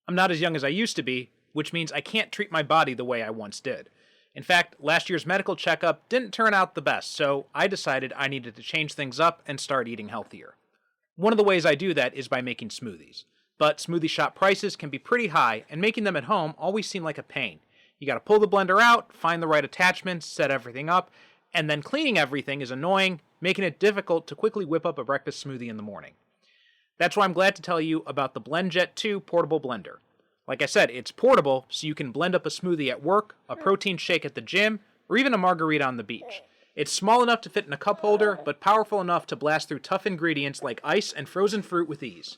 I'm not as young as I used to be, which means I can't treat my body the way I once did. In fact, last year's medical checkup didn't turn out the best, so I decided I needed to change things up and start eating healthier. One of the ways I do that is by making smoothies. But smoothie shop prices can be pretty high, and making them at home always seem like a pain. You gotta pull the blender out, find the right attachments, set everything up, and then cleaning everything is annoying, making it difficult to quickly whip up a breakfast smoothie in the morning. That's why I'm glad to tell you about the BlendJet 2 portable blender. Like I said, it's portable, so you can blend up a smoothie at work, a protein shake at the gym, or even a margarita on the beach. It's small enough to fit in a cup holder, but powerful enough to blast through tough ingredients like ice and frozen fruit with ease.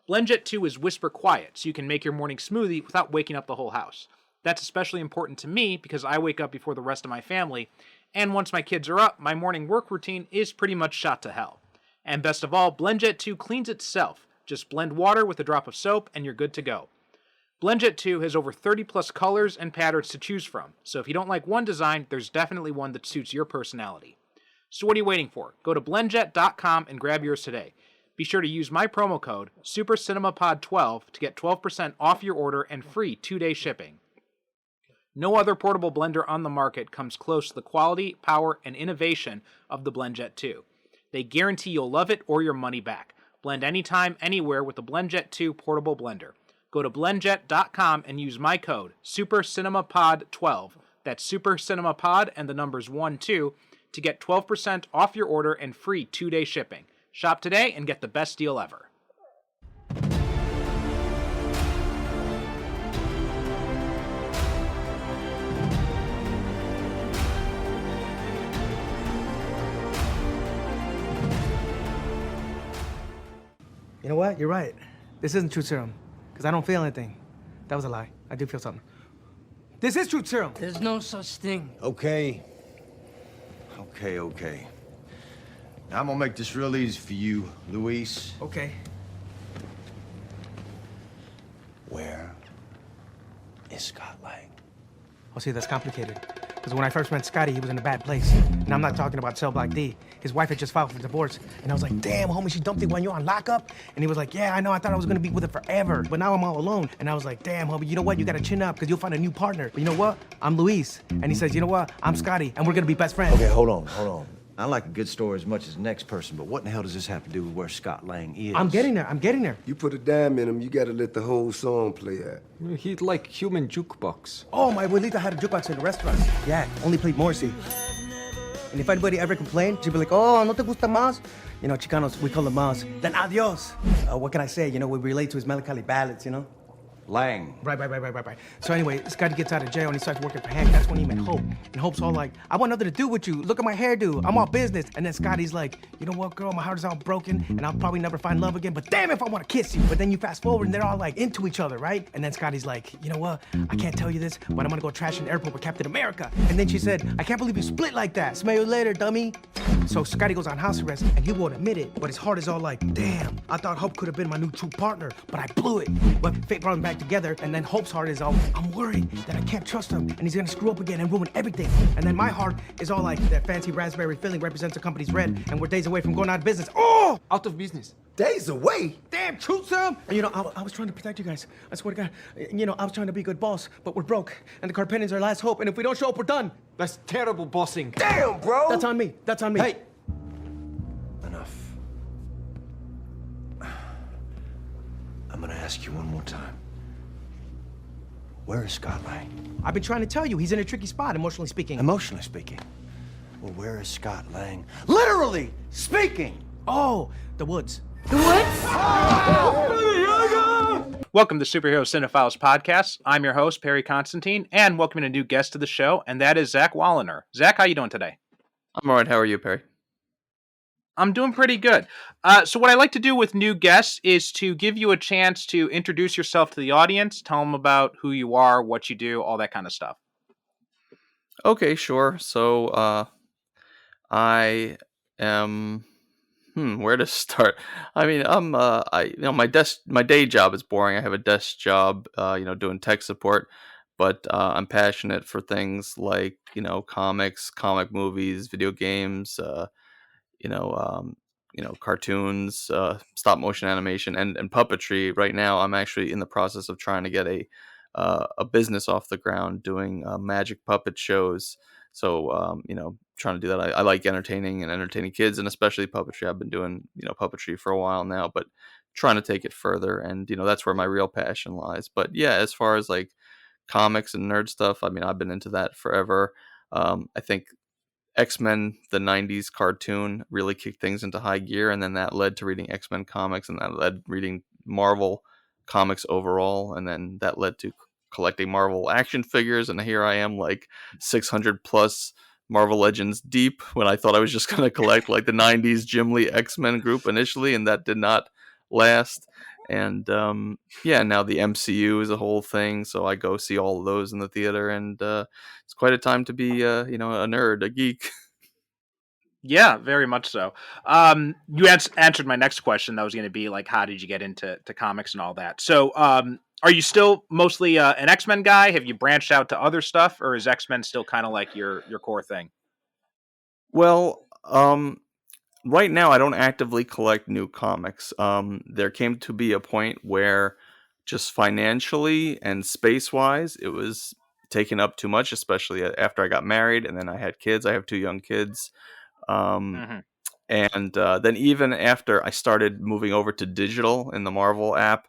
BlendJet 2 is whisper quiet, so you can make your morning smoothie without waking up the whole house. That's especially important to me because I wake up before the rest of my family, and once my kids are up, my morning work routine is pretty much shot to hell. And best of all, BlendJet 2 cleans itself. Just blend water with a drop of soap and you're good to go. BlendJet 2 has over 30 plus colors and patterns to choose from, so if you don't like one design, there's definitely one that suits your personality. So what are you waiting for? Go to blendjet.com and grab yours today. Be sure to use my promo code SuperCinemaPod12 to get 12% off your order and free 2-day shipping. No other portable blender on the market comes close to the quality, power, and innovation of the BlendJet 2. They guarantee you'll love it or your money back. Blend anytime, anywhere with the BlendJet 2 portable blender. Go to blendjet.com and use my code SuperCinemaPod12. That's SuperCinemaPod and the numbers 12 to get 12% off your order and free 2-day shipping. Shop today and get the best deal ever. You know what? You're right. This isn't truth serum, because I don't feel anything. That was a lie. I do feel something. This is truth serum. There's no such thing. Okay. Now, I'm gonna make this real easy for you, Luis. Okay. Where is Scott Lang? Oh, see, that's complicated. Because when I first met Scotty, he was in a bad place. And I'm not talking about Cell Block D. His wife had just filed for divorce. And I was like, damn, homie, she dumped you when you're on lockup? And he was like, yeah, I know, I thought I was gonna be with her forever. But now I'm all alone. And I was like, damn, homie, you know what? You gotta chin up, because you'll find a new partner. But you know what? I'm Luis. And he says, you know what? I'm Scotty, and we're gonna be best friends. Okay, hold on. I like a good story as much as the next person, but what in the hell does this have to do with where Scott Lang is? I'm getting there. You put a dime in him, you gotta let the whole song play out. He'd like human jukebox. Oh, my abuelita had a jukebox in the restaurant. Yeah, only played Morrissey. And if anybody ever complained, she'd be like, oh, no te gusta más? You know, Chicanos, we call them más. Then adios. What can I say? You know, we relate to his melancholy ballads, you know? Lang. Right. So anyway, Scotty gets out of jail and he starts working for Hank. That's when he met Hope. And Hope's all like, I want nothing to do with you. Look at my hairdo. I'm all business. And then Scotty's like, you know what, girl? My heart is all broken and I'll probably never find love again. But damn if I want to kiss you. But then you fast forward and they're all like into each other, right? And then Scotty's like, you know what? I can't tell you this, but I'm gonna go trash in the airport with Captain America. And then she said, I can't believe you split like that. Smell you later, dummy. So Scotty goes on house arrest and he won't admit it. But his heart is all like, damn, I thought Hope could have been my new true partner, but I blew it. But fate brought them back together. And then Hope's heart is all, I'm worried that I can't trust him and he's gonna screw up again and ruin everything. And then my heart is all like, that fancy raspberry filling represents the company's red and we're days away from going out of business. Oh! Out of business. Days away? Damn, truth serum! And you know, I was trying to protect you guys. I swear to God. You know, I was trying to be a good boss, but we're broke. And the Carpenians are our last hope, and if we don't show up, we're done. That's terrible bossing. Damn, bro! That's on me. Hey! Enough. I'm gonna ask you one more time. Where is Scott Lang? I've been trying to tell you, he's in a tricky spot, emotionally speaking. Emotionally speaking. Well, where is Scott Lang? Literally speaking! Oh, the woods. Welcome to Superhero Cinephiles Podcast. I'm your host, Perry Constantine, and welcoming a new guest to the show, and that is Zach Woliner. Zach, how you doing today? I'm all right. How are you, Perry? I'm doing pretty good. So what I like to do with new guests is to give you a chance to introduce yourself to the audience, tell them about who you are, what you do, all that kind of stuff. Okay, sure. So, I am. Where to start? I mean, my day job is boring. I have a desk job, doing tech support, but I'm passionate for things like, comics, comic movies, video games, cartoons, stop motion animation, and puppetry. Right now, I'm actually in the process of trying to get a business off the ground doing magic puppet shows. So trying to do that. I like entertaining kids, and especially puppetry. I've been doing puppetry for a while now, but trying to take it further, and that's where my real passion lies. But yeah, as far as like comics and nerd stuff, I mean, I've been into that forever. I think X-Men, the 90s cartoon, really kicked things into high gear, and then that led to reading X-Men comics, and that led reading Marvel comics overall, and then that led to collecting Marvel action figures, and here I am like 600 plus Marvel Legends deep when I thought I was just going to collect like the 90s Jim Lee X-Men group initially, and that did not last. And yeah, now the MCU is a whole thing, so I go see all of those in the theater, and it's quite a time to be a nerd, a geek. Yeah, very much so. You answered my next question. That was going to be like, how did you get into comics and all that? So, are you still mostly an X-Men guy? Have you branched out to other stuff, or is X-Men still kind of like your core thing? Well, right now I don't actively collect new comics. There came to be a point where just financially and space-wise, it was taking up too much, especially after I got married and then I had kids. I have 2 young kids. Um, Hmm. and then even after I started moving over to digital in the Marvel app,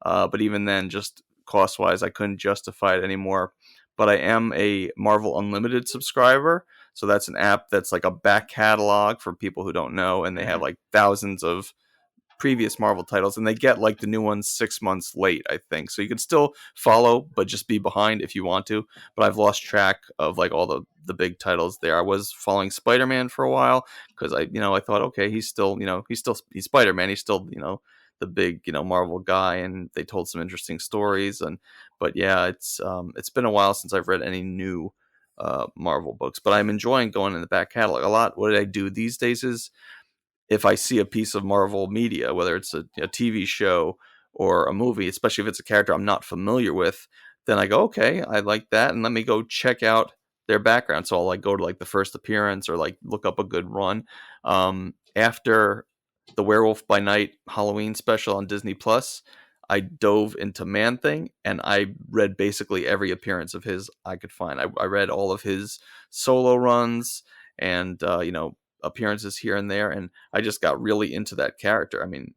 but even then, just cost-wise, I couldn't justify it anymore. But I am a Marvel Unlimited subscriber, so that's an app that's like a back catalog for people who don't know, and they have Hmm. like thousands of previous Marvel titles, and they get like the new ones 6 months late, I think. So you can still follow, but just be behind if you want to. But I've lost track of like all the big titles there. I was following Spider-Man for a while because I thought, okay, he's Spider-Man. He's still the big Marvel guy, and they told some interesting stories. But yeah, it's been a while since I've read any new Marvel books, but I'm enjoying going in the back catalog a lot. What I do these days is if I see a piece of Marvel media, whether it's a TV show or a movie, especially if it's a character I'm not familiar with, then I go, okay, I like that, and let me go check out their background. So I'll like go to like the first appearance or like look up a good run. After the Werewolf by Night Halloween special on Disney Plus, I dove into Man Thing and I read basically every appearance of his I could find. I read all of his solo runs and appearances here and there, and I just got really into that character. I mean,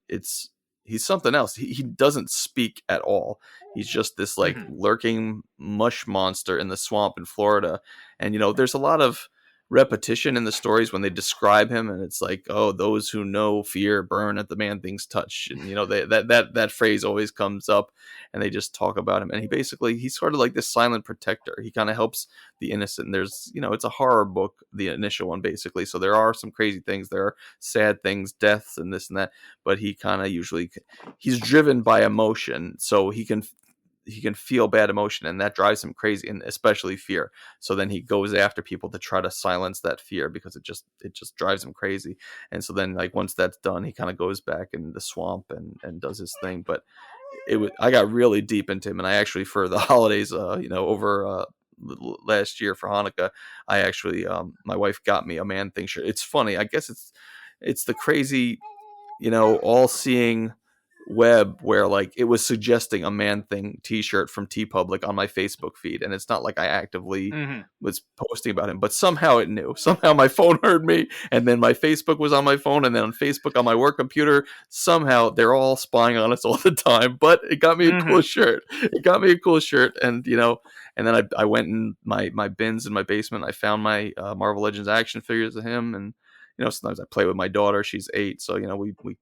he's something else. He doesn't speak at all. He's just this like Hmm. lurking mush monster in the swamp in Florida, and there's a lot of repetition in the stories when they describe him, and it's like, oh, those who know fear burn at the Man Thing's touch, and that phrase always comes up, and they just talk about him, and he's sort of like this silent protector. He kind of helps the innocent. And there's it's a horror book, the initial one, basically, so there are some crazy things, there are sad things, deaths and this and that, but he kind of usually he's driven by emotion, so he can feel bad emotion, and that drives him crazy, and especially fear. So then he goes after people to try to silence that fear because it just drives him crazy. And so then like once that's done, he kind of goes back in the swamp and does his thing. But I got really deep into him, and I actually, for the holidays, over last year for Hanukkah, I actually my wife got me a Man Thing shirt. It's funny, I guess it's the crazy all-seeing web where like it was suggesting a Man Thing t-shirt from TeePublic on my Facebook feed, and it's not like I actively Hmm. was posting about him, but somehow it knew. Somehow my phone heard me, and then my Facebook was on my phone, and then on Facebook on my work computer. Somehow they're all spying on us all the time. But it got me a Hmm. cool shirt. And and then I went in my bins in my basement. I found my Marvel Legends action figures of him, and sometimes I play with my daughter. She's 8, so we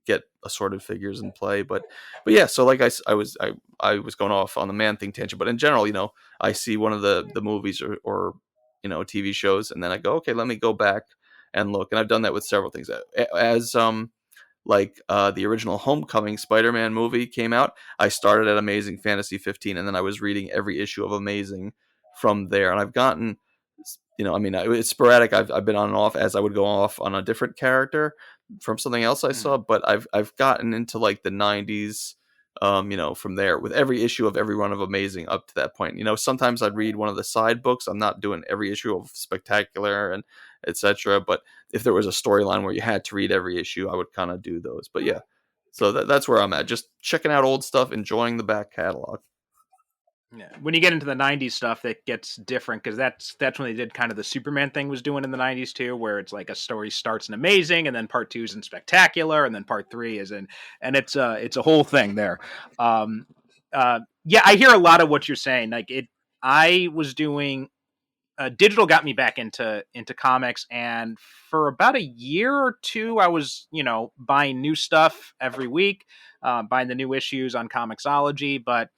get assorted figures and play. But yeah, so like I was going off on the Man Thing tangent, but in general, I see one of the movies or TV shows, and then I go, okay, let me go back and look. And I've done that with several things. As like the original Homecoming Spider-Man movie came out, I started at Amazing Fantasy 15, and then I was reading every issue of Amazing from there. And I've gotten, I mean, it's sporadic. I've been on and off as I would go off on a different character from something else I Hmm. saw, but I've gotten into like the 90s from there with every issue of every run of Amazing up to that point. Sometimes I'd read one of the side books. I'm not doing every issue of Spectacular and etc. But if there was a storyline where you had to read every issue, I would kind of do those. But yeah, so that's where I'm at. Just checking out old stuff, enjoying the back catalog. Yeah. When you get into the '90s stuff, that gets different because that's when they did kind of the Superman thing was doing in the '90s too, where it's like a story starts in Amazing, and then part 2 is in Spectacular, and then part 3 is in, and it's a whole thing there. Um, yeah, I hear a lot of what you're saying. Like I was doing digital got me back into comics, and for about a year or two, I was buying new stuff every week, buying the new issues on Comixology, but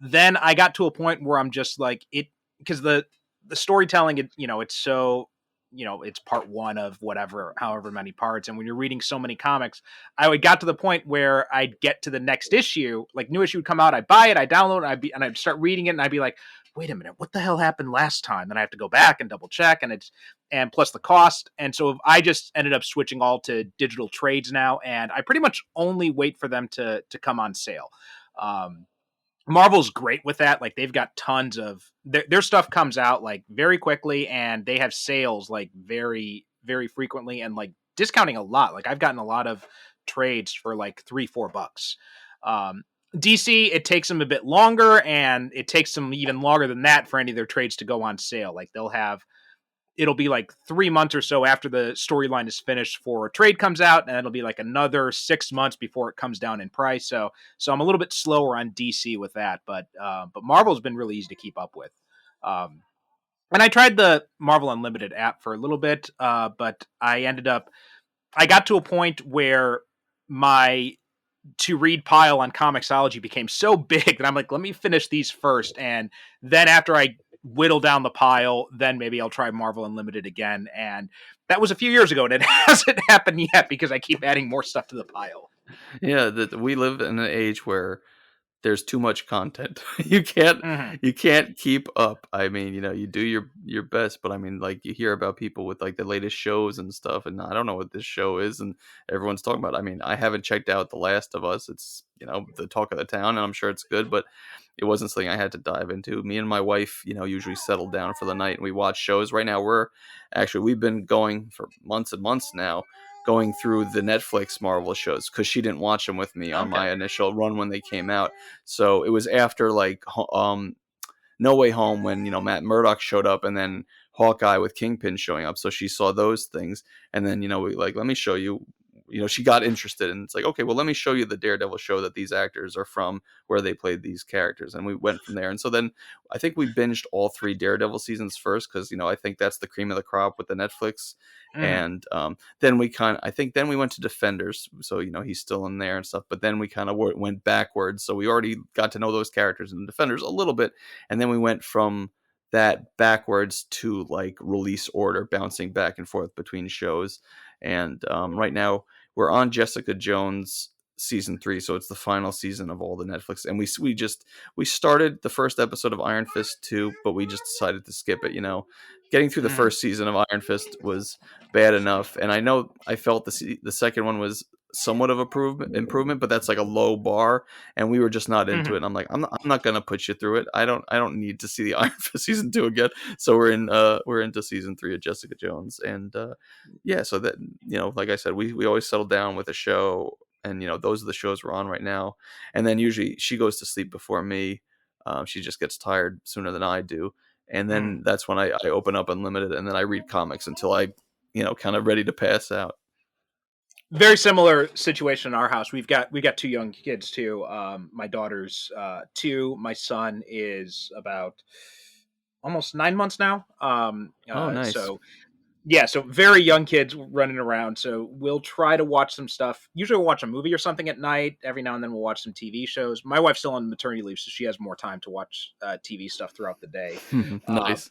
then I got to a point where I'm just like it because the storytelling, it's so, it's part 1 of whatever, however many parts. And when you're reading so many comics, I got to the point where I'd get to the next issue, like new issue would come out, I'd buy it, I'd download it, and I'd start reading it, and I'd be like, wait a minute, what the hell happened last time? And I have to go back and double check, and plus the cost. And so I just ended up switching all to digital trades now, and I pretty much only wait for them to come on sale. Marvel's great with that. Like they've got tons of their stuff comes out like very quickly, and they have sales like very, very frequently, and like discounting a lot. Like I've gotten a lot of trades for like $3-4. DC, it takes them a bit longer, and it takes them even longer than that for any of their trades to go on sale. Like it'll be like 3 months or so after the storyline is finished for a trade comes out, and it'll be like another 6 months before it comes down in price. So I'm a little bit slower on DC with that, but Marvel's been really easy to keep up with. And I tried the Marvel Unlimited app for a little bit, but I got to a point where my to read pile on Comixology became so big that I'm like, let me finish these first, and then after I whittle down the pile, then maybe I'll try Marvel Unlimited again. And that was a few years ago, and it hasn't happened yet because I keep adding more stuff to the pile. Yeah, we live in an age where there's too much content. you can't keep up. I mean, you do your best, but I mean, like you hear about people with like the latest shows and stuff, and I don't know what this show is, and everyone's talking about it. I mean, I haven't checked out The Last of Us. It's the talk of the town, and I'm sure it's good, but it wasn't something I had to dive into. Me and my wife, usually settle down for the night and we watch shows. Right now, we've been going for months and months now, going through the Netflix Marvel shows because she didn't watch them with me on my initial run when they came out. So it was after like No Way Home when Matt Murdock showed up, and then Hawkeye with Kingpin showing up. So she saw those things, and then we like, let me show you. She got interested, and it's like, okay, well, let me show you the Daredevil show that these actors are from, where they played these characters, and we went from there. And so then I think we binged all 3 Daredevil seasons first because I think that's the cream of the crop with the Netflix. And then we went to Defenders, so he's still in there and stuff. But then we kind of went backwards, so we already got to know those characters in Defenders a little bit, and then we went from that backwards to like release order, bouncing back and forth between shows. And right now we're on Jessica Jones season 3, so it's the final season of all the Netflix. And we started the first episode of Iron Fist 2, but we just decided to skip it. Getting through the first season of Iron Fist was bad enough, and I know I felt the second one was somewhat of improvement, but that's like a low bar, and we were just not into it. And I'm like, I'm not gonna put you through it. I don't need to see the Iron Fist season 2 again. So we're into season 3 of Jessica Jones, and yeah. So that like I said, we always settle down with a show, and those are the shows we're on right now. And then usually she goes to sleep before me. She just gets tired sooner than I do, and then that's when I open up Unlimited, and then I read comics until I kind of ready to pass out. Very similar situation in our house. We got 2 young kids too. My daughter's 2. My son is about almost 9 months now. Nice. So yeah, so very young kids running around. So we'll try to watch some stuff. Usually we'll watch a movie or something at night. Every now and then we'll watch some TV shows. My wife's still on maternity leave, so she has more time to watch TV stuff throughout the day. Nice.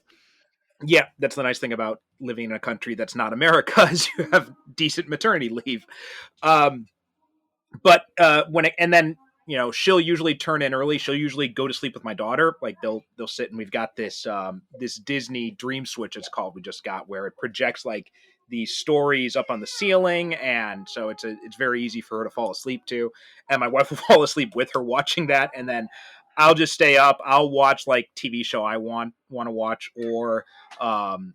Yeah, that's the nice thing about living in a country that's not America is you have decent maternity leave. But then she'll usually turn in early. She'll usually go to sleep with my daughter. Like they'll sit, and we've got this this Disney Dream Switch, it's called, we just got, where it projects like these stories up on the ceiling, and so it's very easy for her to fall asleep to. And my wife will fall asleep with her watching that, and then I'll just stay up. I'll watch like TV show I want to watch, um,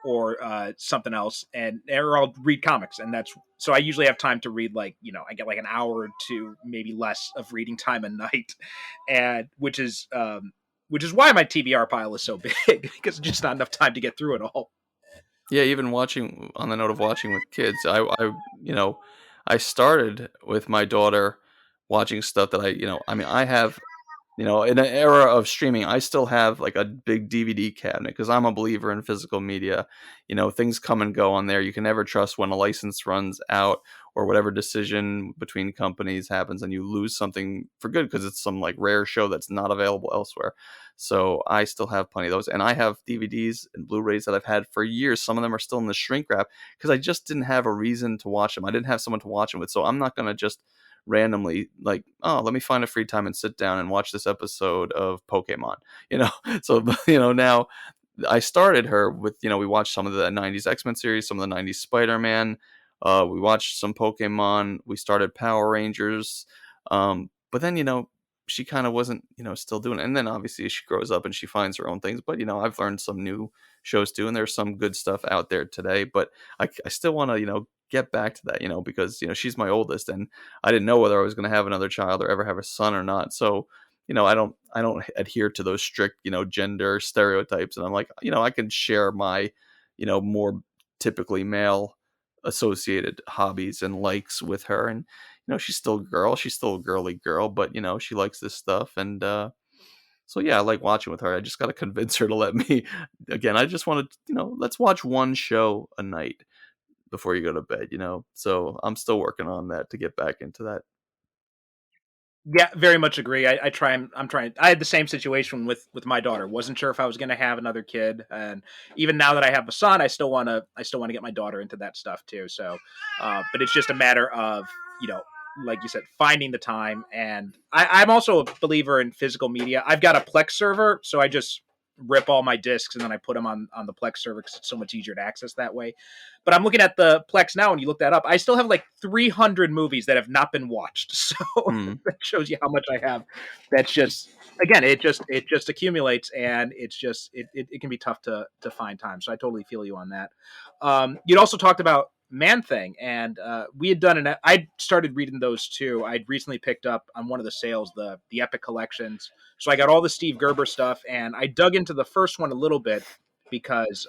or something else, or I'll read comics, and that's so I usually have time to read I get like an hour or two, maybe less, of reading time a night, and which is why my TBR pile is so big because just not enough time to get through it all. Yeah, even watching, on the note of watching with kids, I started with my daughter watching stuff that I have, in an era of streaming, I still have like a big DVD cabinet because I'm a believer in physical media. Things come and go on there. You can never trust when a license runs out or whatever decision between companies happens and you lose something for good because it's some like rare show that's not available elsewhere. So I still have plenty of those. And I have DVDs and Blu-rays that I've had for years. Some of them are still in the shrink wrap because I just didn't have a reason to watch them. I didn't have someone to watch them with. So I'm not going to just randomly like, oh, let me find a free time and sit down and watch this episode of Pokemon. So now I started her with, we watched some of the 90s X-Men series, some of the 90s Spider-Man, we watched some Pokemon, we started Power Rangers, but then she kind of wasn't still doing it. And then obviously she grows up and she finds her own things, but I've learned some new shows too, and there's some good stuff out there today, but I still want to get back to that, because she's my oldest and I didn't know whether I was going to have another child or ever have a son or not. So I don't adhere to those strict gender stereotypes, and I'm like, I can share my more typically male associated hobbies and likes with her. And she's still a girl, she's still a girly girl, but she likes this stuff. And so yeah, I like watching with her. I just got to convince her to let me. Again, I just want to let's watch one show a night before you go to bed. So I'm still working on that to get back into that. Yeah, very much agree. I'm trying. I had the same situation with my daughter. Wasn't sure if I was going to have another kid, and even now that I have a son, I still want to get my daughter into that stuff too. So, but it's just a matter of like you said, finding the time. And I'm also a believer in physical media. I've got a Plex server, so I just rip all my discs and then I put them on the Plex server because it's so much easier to access that way. But I'm looking at the Plex now, and you look that up, I still have like 300 movies that have not been watched. So that shows you how much I have. That's just, again, it just accumulates, and it can be tough to find time. So I totally feel you on that. You'd also talked about Man Thing, and we had done I started reading those too. I'd recently picked up on one of the sales the Epic collections, so I got all the Steve Gerber stuff, and I dug into the first one a little bit because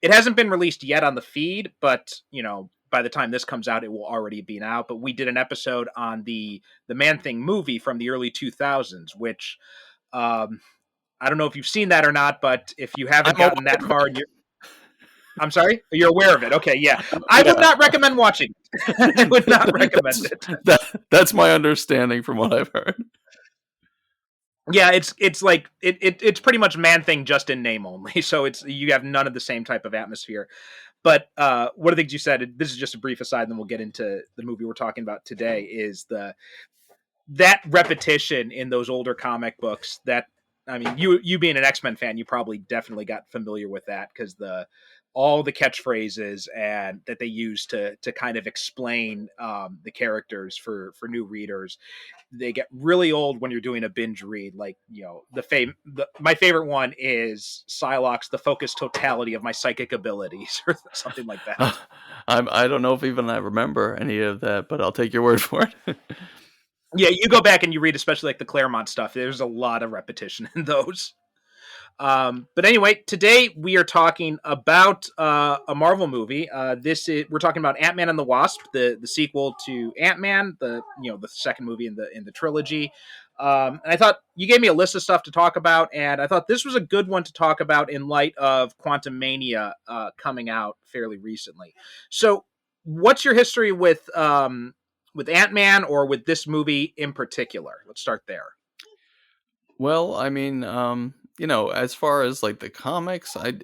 it hasn't been released yet on the feed, but by the time this comes out, it will already be out. But we did an episode on the Man Thing movie from the early 2000s, which I don't know if you've seen that or not, but if you haven't gotten that far, I'm sorry? You're aware of it. Okay, yeah. I would not recommend watching it. I would not recommend it. That's my understanding from what I've heard. Yeah, it's like it's pretty much Man Thing just in name only. So you have none of the same type of atmosphere. But one of the things you said, this is just a brief aside, and then we'll get into the movie we're talking about today, is that repetition in those older comic books. That, I mean, you being an X-Men fan, you probably definitely got familiar with that, because all the catchphrases and that they use to kind of explain the characters for new readers, they get really old when you're doing a binge read. Like, my favorite one is Psylocke's "the focused totality of my psychic abilities," or something like that. I don't know if even I remember any of that, but I'll take your word for it. Yeah, you go back and you read, especially like the Claremont stuff. There's a lot of repetition in those. But anyway, today we are talking about a Marvel movie. We're talking about Ant-Man and the Wasp, the sequel to Ant-Man, the second movie in the trilogy. And I thought you gave me a list of stuff to talk about, and I thought this was a good one to talk about in light of Quantum Mania coming out fairly recently. So, what's your history with Ant-Man, or with this movie in particular? Let's start there. Well, I mean, as far as like the comics, I'm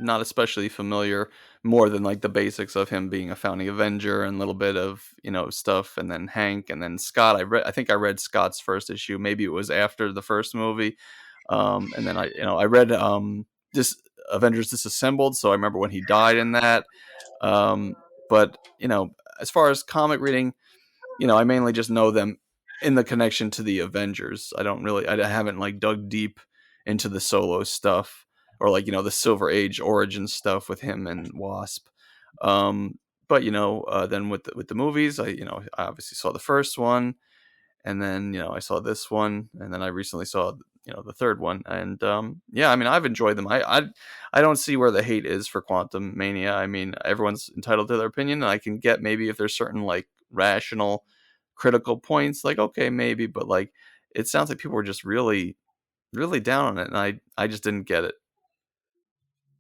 not especially familiar, more than like the basics of him being a founding Avenger and a little bit of, stuff, and then Hank, and then Scott. I think I read Scott's first issue. Maybe it was after the first movie. And then I read this Avengers Disassembled, so I remember when he died in that. But as far as comic reading, I mainly just know them in the connection to the Avengers. I haven't like dug deep into the solo stuff or like the Silver Age origin stuff with him and Wasp. But then with the movies, I obviously saw the first one, and then I saw this one, and then I recently saw the third one, and yeah, I mean, I've enjoyed them. I don't see where the hate is for Quantum Mania. I mean, everyone's entitled to their opinion, and I can get maybe if there's certain like rational critical points, like okay, maybe, but like it sounds like people were just really really down on it, and I just didn't get it.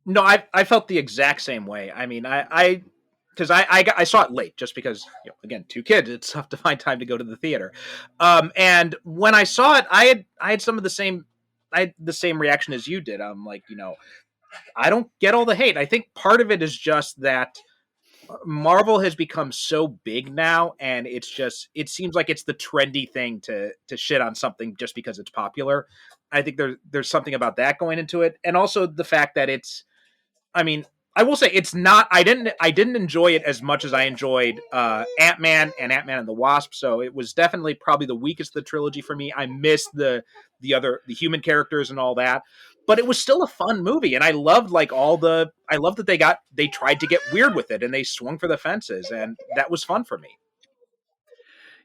No, I felt the exact same way. I mean, I because I saw it late just because again, two kids, it's tough to find time to go to the theater. And when I saw it, I had some of the same I had the same reaction as you did. I'm like, I don't get all the hate. I think part of it is just that Marvel has become so big now, and it seems like it's the trendy thing to shit on something just because it's popular. I think there's something about that going into it, and also the fact that I mean, I will say it's not. I didn't enjoy it as much as I enjoyed Ant-Man and Ant-Man and the Wasp. So it was definitely probably the weakest of the trilogy for me. I missed the human characters and all that, but it was still a fun movie, and I loved I loved that they tried to get weird with it and they swung for the fences, and that was fun for me.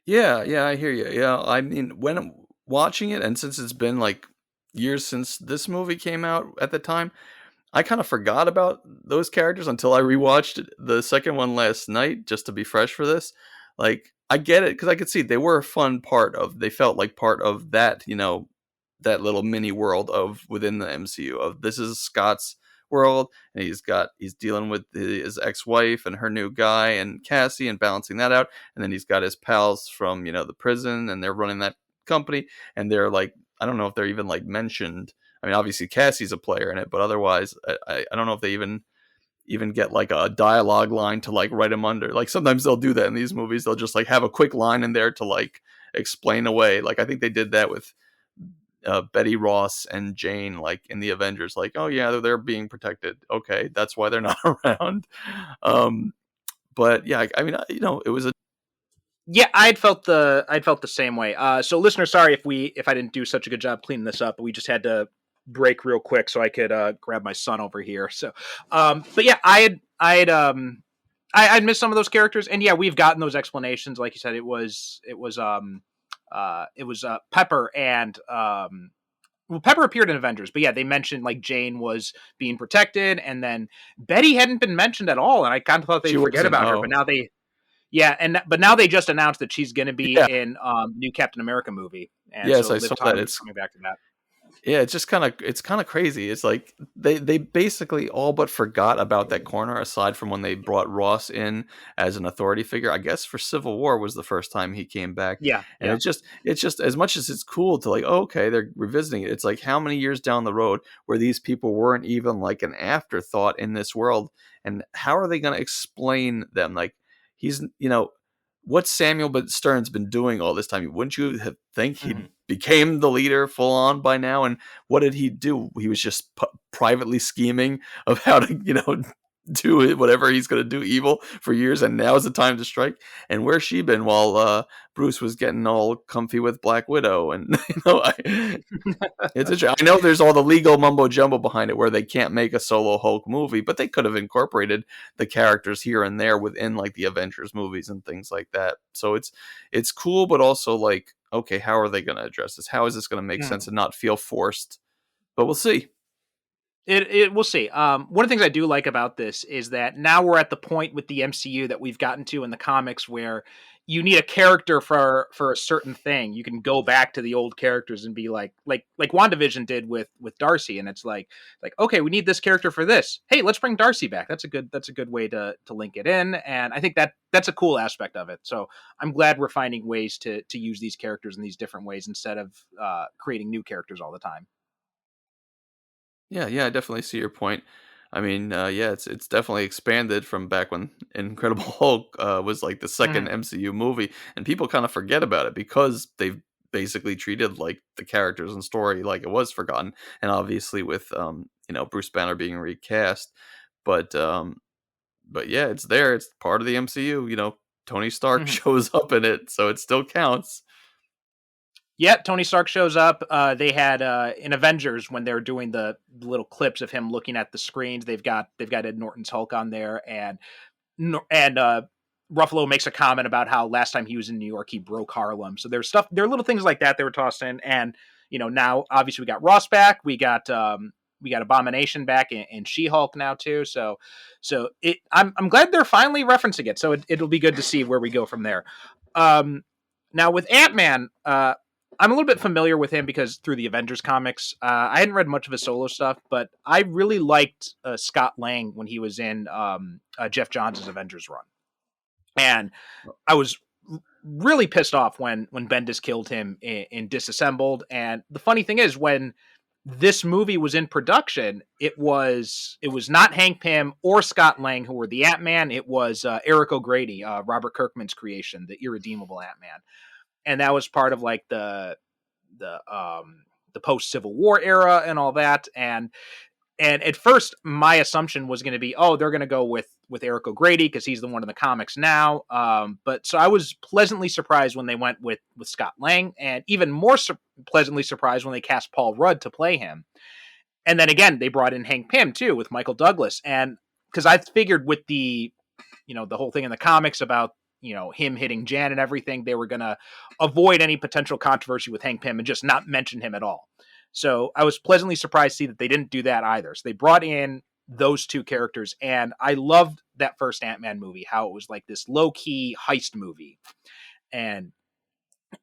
Yeah, yeah, I hear you. Yeah, I mean, when I'm watching it, and since it's been like years since this movie came out at the time, I kind of forgot about those characters until I rewatched the second one last night just to be fresh for this. Like, I get it because I could see they were a fun part of. They felt like part of that, that little mini world of within the MCU. Of this is Scott's world, and he's dealing with his ex-wife and her new guy and Cassie and balancing that out, and then he's got his pals from the prison, and they're running that company, and they're like, I don't know if they're even like mentioned. I mean, obviously Cassie's a player in it, but otherwise, I don't know if they even get like a dialogue line to like write them under. Like sometimes they'll do that in these movies. They'll just like have a quick line in there to like explain away. Like I think they did that with Betty Ross and Jane, like in the Avengers. Like, oh yeah, they're being protected. Okay, that's why they're not around. But yeah, I mean, it was a Yeah, I'd felt the same way. So listener, sorry if I didn't do such a good job cleaning this up, but we just had to break real quick so I could grab my son over here. So, but yeah, I'd missed some of those characters, and yeah, we've gotten those explanations. Like you said, it was Pepper and well, Pepper appeared in Avengers, but yeah, they mentioned like Jane was being protected, and then Betty hadn't been mentioned at all, and I kind of thought they'd she forget wasn't. about her, Oh but now but now they just announced that she's going to be yeah, in new Captain America movie, and yes, so I Liv saw that. Tyler's coming back to that. Yeah, it's kind of crazy. It's like they basically all but forgot about that corner aside from when they brought Ross in as an authority figure. I guess for Civil War was the first time he came back. Yeah, And yeah. it's just as much as it's cool to like, oh, okay, they're revisiting it. It's like how many years down the road where these people weren't even like an afterthought in this world, and how are they going to explain them? Like he's what's Samuel but Stern's been doing all this time? Wouldn't you think he Mhm. became the leader full on by now? And what did he do? He was just privately scheming of how to, do it, whatever he's going to do evil for years. And now is the time to strike. And where's she been while Bruce was getting all comfy with Black Widow? And, it's interesting. I know there's all the legal mumbo jumbo behind it where they can't make a solo Hulk movie, but they could have incorporated the characters here and there within like the Avengers movies and things like that. So it's cool, but also like, okay, how are they going to address this? How is this going to make sense Mhm. and not feel forced? But we'll see. We'll see. One of the things I do like about this is that now we're at the point with the MCU that we've gotten to in the comics where you need a character for a certain thing. You can go back to the old characters and be like WandaVision did with Darcy, and it's like okay, we need this character for this. Hey, let's bring Darcy back. That's a good way to link it in, and I think that's a cool aspect of it. So I'm glad we're finding ways to use these characters in these different ways instead of creating new characters all the time. Yeah, yeah, I definitely see your point. I mean, yeah, it's definitely expanded from back when Incredible Hulk was like the second Mhm. MCU movie, and people kind of forget about it because they've basically treated like the characters and story like it was forgotten. And obviously with Bruce Banner being recast, but yeah, it's there. It's part of the MCU. Tony Stark Mhm. shows up in it, so it still counts. Yeah, Tony Stark shows up. They had in Avengers when they're doing the little clips of him looking at the screens. They've got Ed Norton's Hulk on there, and Ruffalo makes a comment about how last time he was in New York he broke Harlem. So there are little things like that they were tossed in, and now obviously we got Ross back. We got Abomination back and She-Hulk now too. So I'm glad they're finally referencing it. So it'll be good to see where we go from there. Now with Ant-Man, I'm a little bit familiar with him because through the Avengers comics, I hadn't read much of his solo stuff, but I really liked Scott Lang when he was in Jeff Johns' Avengers run, and I was really pissed off when Bendis killed him in Disassembled. And the funny thing is, when this movie was in production, it was not Hank Pym or Scott Lang who were the Ant-Man. It was Eric O'Grady, Robert Kirkman's creation, the irredeemable Ant-Man, and that was part of like the post Civil War era and all that. And at first, my assumption was going to be, oh, they're going to go with Eric O'Grady because he's the one in the comics now. But so I was pleasantly surprised when they went with Scott Lang, and even more pleasantly surprised when they cast Paul Rudd to play him. And then again, they brought in Hank Pym too with Michael Douglas, and because I figured with the whole thing in the comics about him hitting Jan and everything, they were going to avoid any potential controversy with Hank Pym and just not mention him at all. So I was pleasantly surprised to see that they didn't do that either. So they brought in those two characters, and I loved that first Ant-Man movie, how it was like this low-key heist movie. And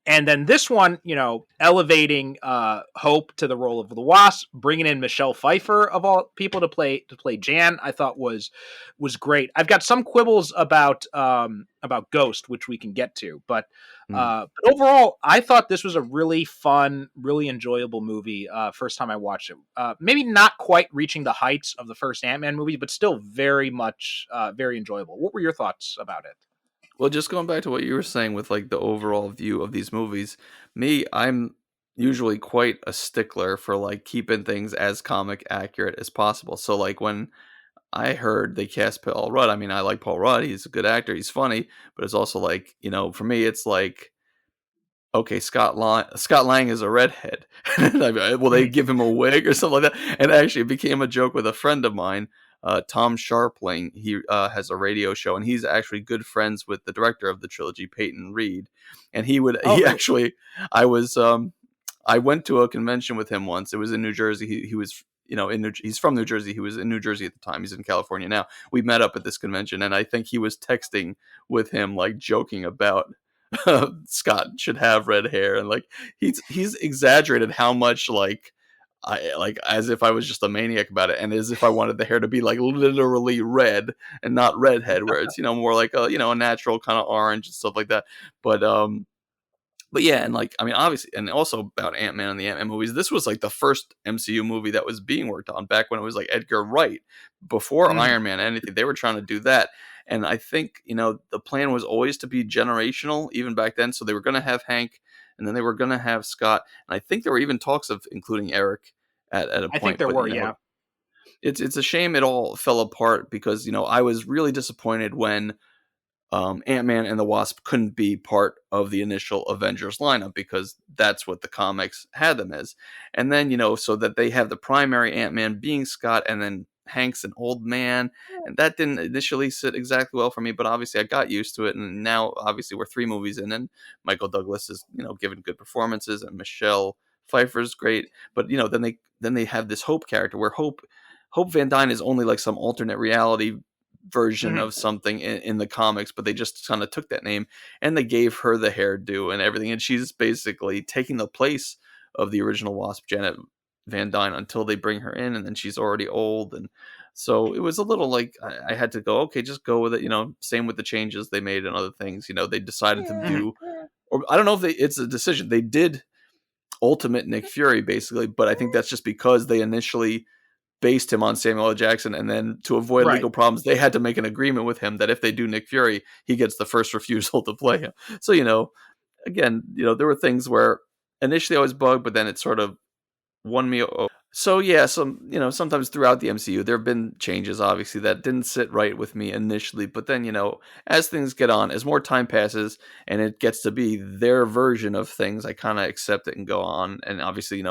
then this one, elevating Hope to the role of the Wasp, bringing in Michelle Pfeiffer of all people to play Jan, I thought was great. I've got some quibbles about Ghost, which we can get to, but overall, I thought this was a really fun, really enjoyable movie. First time I watched it, maybe not quite reaching the heights of the first Ant-Man movie, but still very much very enjoyable. What were your thoughts about it? Well, just going back to what you were saying with like the overall view of these movies, I'm usually quite a stickler for like keeping things as comic accurate as possible. So like when I heard they cast Paul Rudd, I mean, I like Paul Rudd. He's a good actor. He's funny, but it's also like, for me, it's like, okay, Scott Lang is a redhead. Will they give him a wig or something like that? And actually it became a joke with a friend of mine, Tom Sharpling. He has a radio show, and he's actually good friends with the director of the trilogy, Peyton Reed. And I went to a convention with him once. It was in New Jersey. He was, he's from New Jersey. He was in New Jersey at the time. He's in California now. We met up at this convention, and I think he was texting with him, like joking about Scott should have red hair, and like he's exaggerated how much as if I was just a maniac about it, and as if I wanted the hair to be like literally red and not redhead, where it's more like a a natural kind of orange and stuff like that. But yeah, and like I mean, obviously, and also about Ant-Man and the Ant-Man movies. This was like the first MCU movie that was being worked on back when it was like Edgar Wright, before Iron Man, anything. They were trying to do that. And I think, the plan was always to be generational, even back then. So they were going to have Hank, and then they were going to have Scott. And I think there were even talks of including Eric at a point. I think there were, yeah. It's a shame it all fell apart because, I was really disappointed when Ant-Man and the Wasp couldn't be part of the initial Avengers lineup, because that's what the comics had them as. And then, so that they have the primary Ant-Man being Scott, and then Hank's an old man, and that didn't initially sit exactly well for me, but obviously I got used to it. And now obviously we're 3 movies in, and Michael Douglas is given good performances, and Michelle Pfeiffer's great. But then they have this Hope character, where Hope Van Dyne is only like some alternate reality version of something in the comics, but they just kind of took that name and they gave her the hairdo and everything, and she's basically taking the place of the original Wasp, Janet Van Dyne, until they bring her in, and then she's already old. And so it was a little like I had to go, okay, just go with it. Same with the changes they made and other things. They decided to do, or I don't know if it's a decision. They did Ultimate Nick Fury basically, but I think that's just because they initially based him on Samuel L. Jackson, and then to avoid legal problems, they had to make an agreement with him that if they do Nick Fury, he gets the first refusal to play him. So again, there were things where initially I was bugged, but then it sort of won me over. So yeah, sometimes throughout the MCU there have been changes, obviously, that didn't sit right with me initially, but then as things get on, as more time passes and it gets to be their version of things, I kind of accept it and go on. And obviously,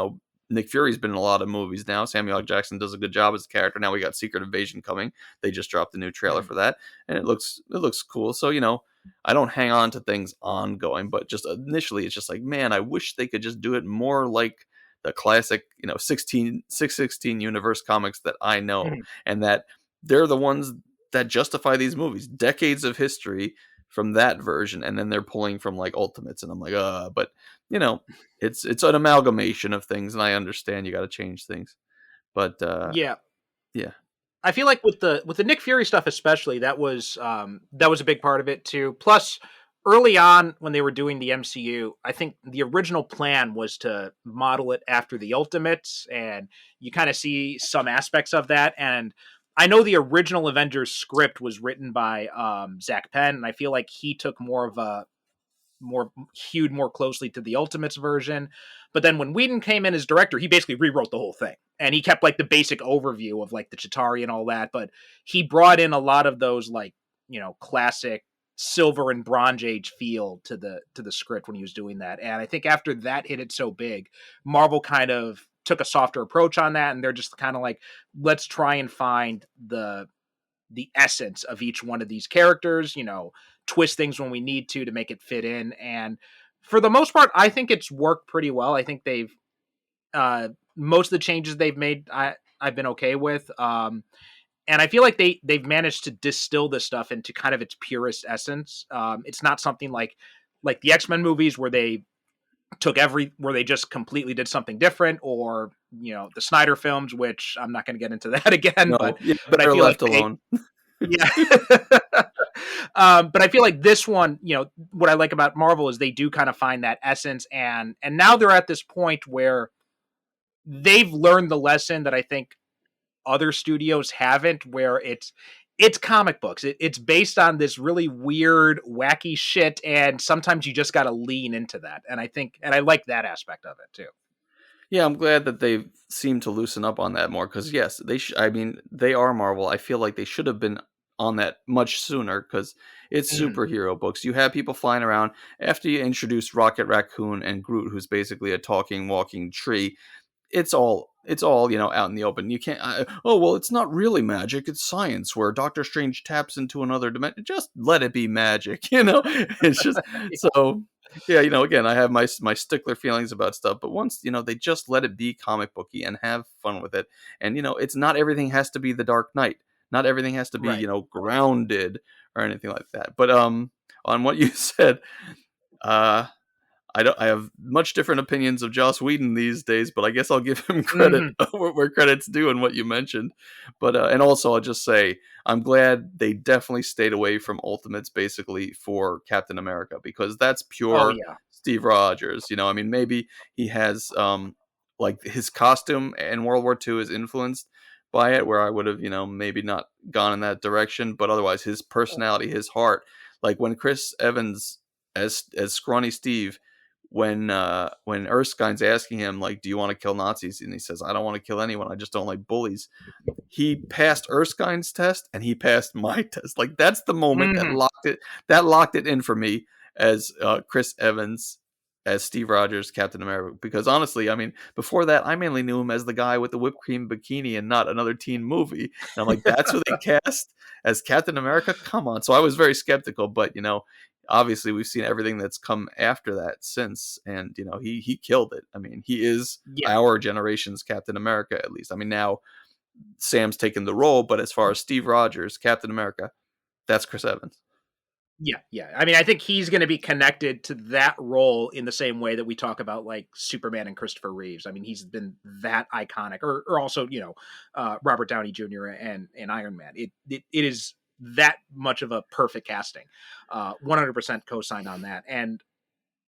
Nick Fury's been in a lot of movies now. Samuel L. Jackson does a good job as a character. Now we got Secret Invasion coming. They just dropped a new trailer for that, and it looks cool. So I don't hang on to things ongoing, but just initially it's just like, man, I wish they could just do it more like the classic, 616 universe comics that I know, and that they're the ones that justify these movies, decades of history from that version, and then they're pulling from like Ultimates, and I'm like, but it's an amalgamation of things, and I understand you got to change things, but Yeah. yeah. I feel like with the Nick Fury stuff especially, that was a big part of it too. Plus, early on when they were doing the MCU, I think the original plan was to model it after the Ultimates, and you kind of see some aspects of that. And I know the original Avengers script was written by Zach Penn, and I feel like he took more hewed more closely to the Ultimates version. But then when Whedon came in as director, he basically rewrote the whole thing. And he kept like the basic overview of like the Chitauri and all that, but he brought in a lot of those like, classic Silver and Bronze Age feel to the script when he was doing that. And I think after that hit it so big, Marvel kind of took a softer approach on that, and they're just kind of like, let's try and find the essence of each one of these characters, twist things when we need to make it fit in. And for the most part, I think it's worked pretty well. I think they've most of the changes they've made, I've been okay with. And I feel like they've managed to distill this stuff into kind of its purest essence. It's not something like the X-Men movies where they where they just completely did something different, or the Snyder films, which I'm not going to get into that again. No, but I feel left like alone. yeah. But I feel like this one, what I like about Marvel is they do kind of find that essence, and now they're at this point where they've learned the lesson that I think other studios haven't, where it's comic books. It's based on this really weird, wacky shit, and sometimes you just got to lean into that. And I like that aspect of it too. Yeah, I'm glad that they seem to loosen up on that more, because yes, I mean, they are Marvel. I feel like they should have been on that much sooner, because it's superhero books. You have people flying around. After you introduce Rocket Raccoon and Groot, who's basically a talking, walking tree, it's all out in the open. You can't it's not really magic, it's science where Doctor Strange taps into another dimension. Just let it be magic. It's just so yeah, again, I have my stickler feelings about stuff, but once they just let it be comic booky and have fun with it. And it's not everything has to be the Dark Knight, not everything has to be Right. grounded or anything like that. But on what you said, I have much different opinions of Joss Whedon these days, but I guess I'll give him credit where credit's due in what you mentioned. But and also I'll just say I'm glad they definitely stayed away from Ultimates basically for Captain America, because that's pure Steve Rogers. I mean, maybe he has like his costume in World War II is influenced by it, where I would have maybe not gone in that direction, but otherwise his personality, his heart, like when Chris Evans as Scrawny Steve, when Erskine's asking him, like, do you want to kill Nazis? And he says, I don't want to kill anyone. I just don't like bullies. He passed Erskine's test and he passed my test. Like, that's the moment that locked it in for me as Chris Evans as Steve Rogers, Captain America. Because honestly, I mean, before that, I mainly knew him as the guy with the whipped cream bikini and not another teen movie. And I'm like, that's who they cast as Captain America? Come on. So I was very skeptical, but obviously we've seen everything that's come after that since, and he killed it. I mean, he is our generation's Captain America, at least. I mean, now Sam's taken the role, but as far as Steve Rogers, Captain America, that's Chris Evans. Yeah. I mean, I think he's going to be connected to that role in the same way that we talk about like Superman and Christopher Reeves. I mean, he's been that iconic, or also Robert Downey Jr. and Iron Man. It is that much of a perfect casting. 100% co-signed on that. And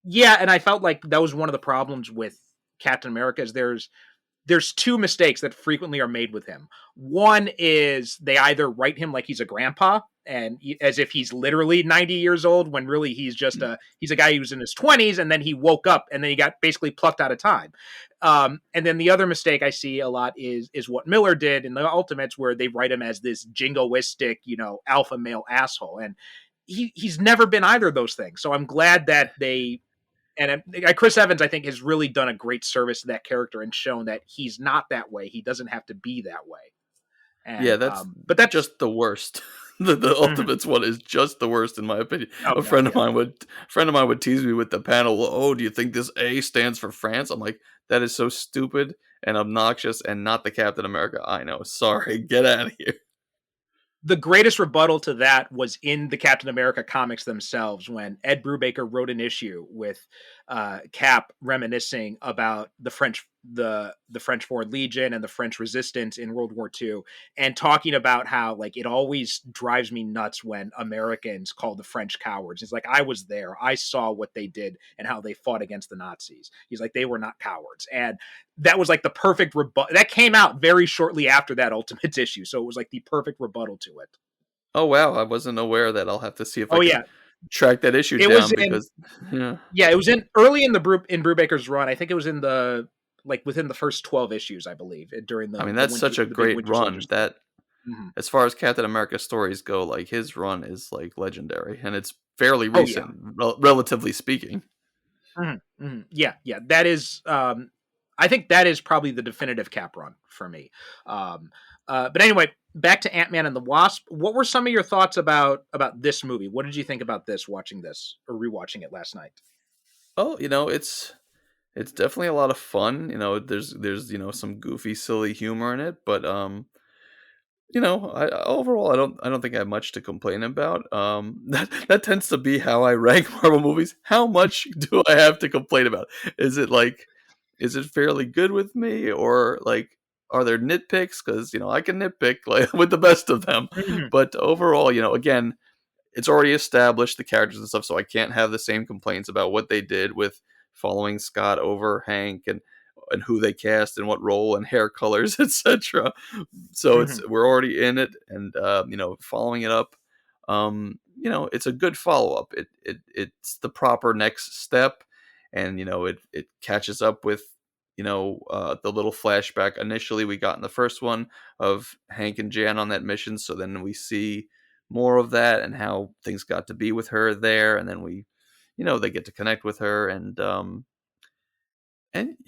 I felt like that was one of the problems with Captain America is there's two mistakes that frequently are made with him. One is they either write him like he's a grandpa, and as if he's literally 90 years old when really he's a guy who was in his 20s, and then he woke up and then he got basically plucked out of time. And then the other mistake I see a lot is what Miller did in the Ultimates, where they write him as this jingoistic, alpha male asshole, and he's never been either of those things. So I'm glad that Chris Evans, I think, has really done a great service to that character and shown that he's not that way. He doesn't have to be that way. And, Yeah, that's but that's just the worst. The Ultimates one is just the worst in my opinion. Oh, A friend of mine would tease me with the panel. Oh, do you think this A stands for France? I'm like, that is so stupid and obnoxious, and not the Captain America I know. Sorry, get out of here. the greatest rebuttal to that was in the Captain America comics themselves, when Ed Brubaker wrote an issue with Cap reminiscing about the French Foreign Legion and the French resistance in World War II, and talking about how like it always drives me nuts when Americans call the French cowards. He's like, I was there, I saw what they did and how they fought against the Nazis. He's like, they were not cowards. And that was like the perfect rebuttal. That came out very shortly after that Ultimates issue, so it was like the perfect rebuttal to it. Oh wow, I wasn't aware of that. I'll have to see if I Oh can yeah, track that issue it down was because yeah, it was in early in Brubaker's run. I think it was in the within the first 12 issues, I believe, during the. I mean that's such a great run that as far as Captain America stories go, like his run is like legendary, and it's fairly recent, relatively speaking. Yeah, that is. I think that is probably the definitive Cap run for me. But anyway, back to Ant-Man and the Wasp. What were some of your thoughts about this movie? What did you think about this, watching this or rewatching it last night? Oh, it's definitely a lot of fun. There's some goofy, silly humor in it, but overall, I don't think I have much to complain about. That tends to be how I rank Marvel movies. How much do I have to complain about? Is it fairly good with me, or like are there nitpicks? Because I can nitpick like with the best of them, but overall, again, it's already established the characters and stuff, so I can't have the same complaints about what they did with following Scott over Hank and who they cast and what role and hair colors, etc. So we're already in it, and following it up, it's a good follow up. It's the proper next step, and it catches up with the little flashback initially we got in the first one of Hank and Jan on that mission. So then we see more of that and how things got to be with her there, and then we they get to connect with her, and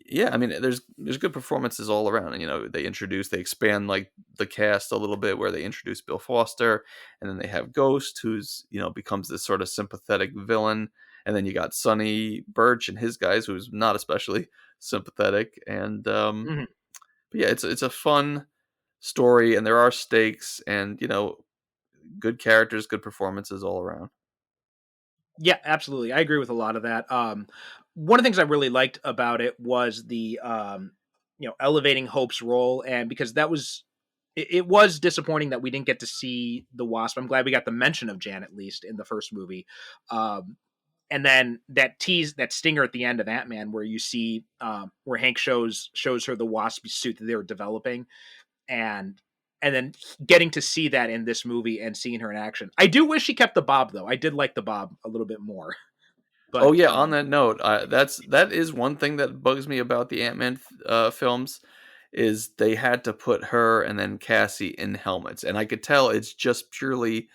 yeah, I mean, there's good performances all around, and they expand like the cast a little bit, where they introduce Bill Foster, and then they have Ghost, who's becomes this sort of sympathetic villain, and then you got Sonny Birch and his guys, who's not especially sympathetic, and but yeah, it's a fun story, and there are stakes, and good characters, good performances all around. Yeah, absolutely. I agree with a lot of that. One of the things I really liked about it was the elevating Hope's role, and because it was disappointing that we didn't get to see the Wasp. I'm glad we got the mention of Jan at least in the first movie. And then that stinger at the end of Ant-Man, where you see where Hank shows her the Wasp suit that they were developing, and then getting to see that in this movie and seeing her in action. I do wish she kept the bob, though. I did like the bob a little bit more. But, oh yeah, on that note, that is one thing that bugs me about the Ant-Man films, is they had to put her and then Cassie in helmets, and I could tell it's just purely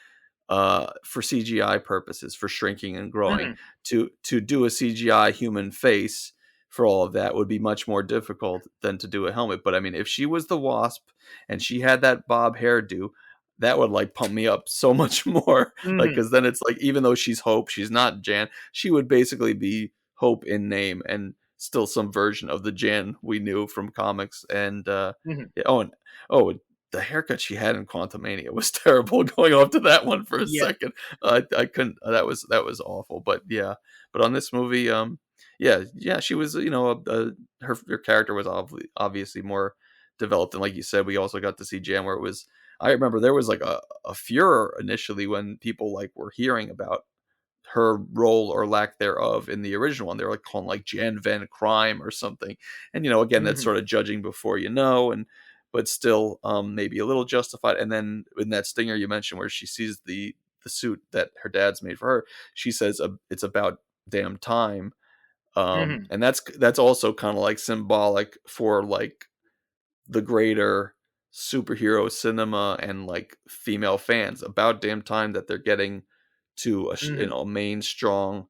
for CGI purposes, for shrinking and growing. To do a CGI human face for all of that would be much more difficult than to do a helmet. But I mean, if she was the Wasp and she had that bob hairdo, that would like pump me up so much more. Like, because then it's like, even though she's Hope, she's not Jan. She would basically be Hope in name and still some version of the Jan we knew from comics. And the haircut she had in Quantumania was terrible. Going off to that one for a second, I couldn't. That was awful. But yeah, but on this movie, she was, her character was obviously more developed, and like you said, we also got to see Jan, where it was. I remember there was like a furor initially when people like were hearing about her role or lack thereof in the original one. They were like calling like Jan Van Crime or something, and again, that's sort of judging before you know. but still maybe a little justified. And then in that stinger you mentioned where she sees the suit that her dad's made for her, she says it's about damn time. Hmm. And that's also kind of like symbolic for like the greater superhero cinema and like female fans. About damn time that they're getting to Hmm. a main strong,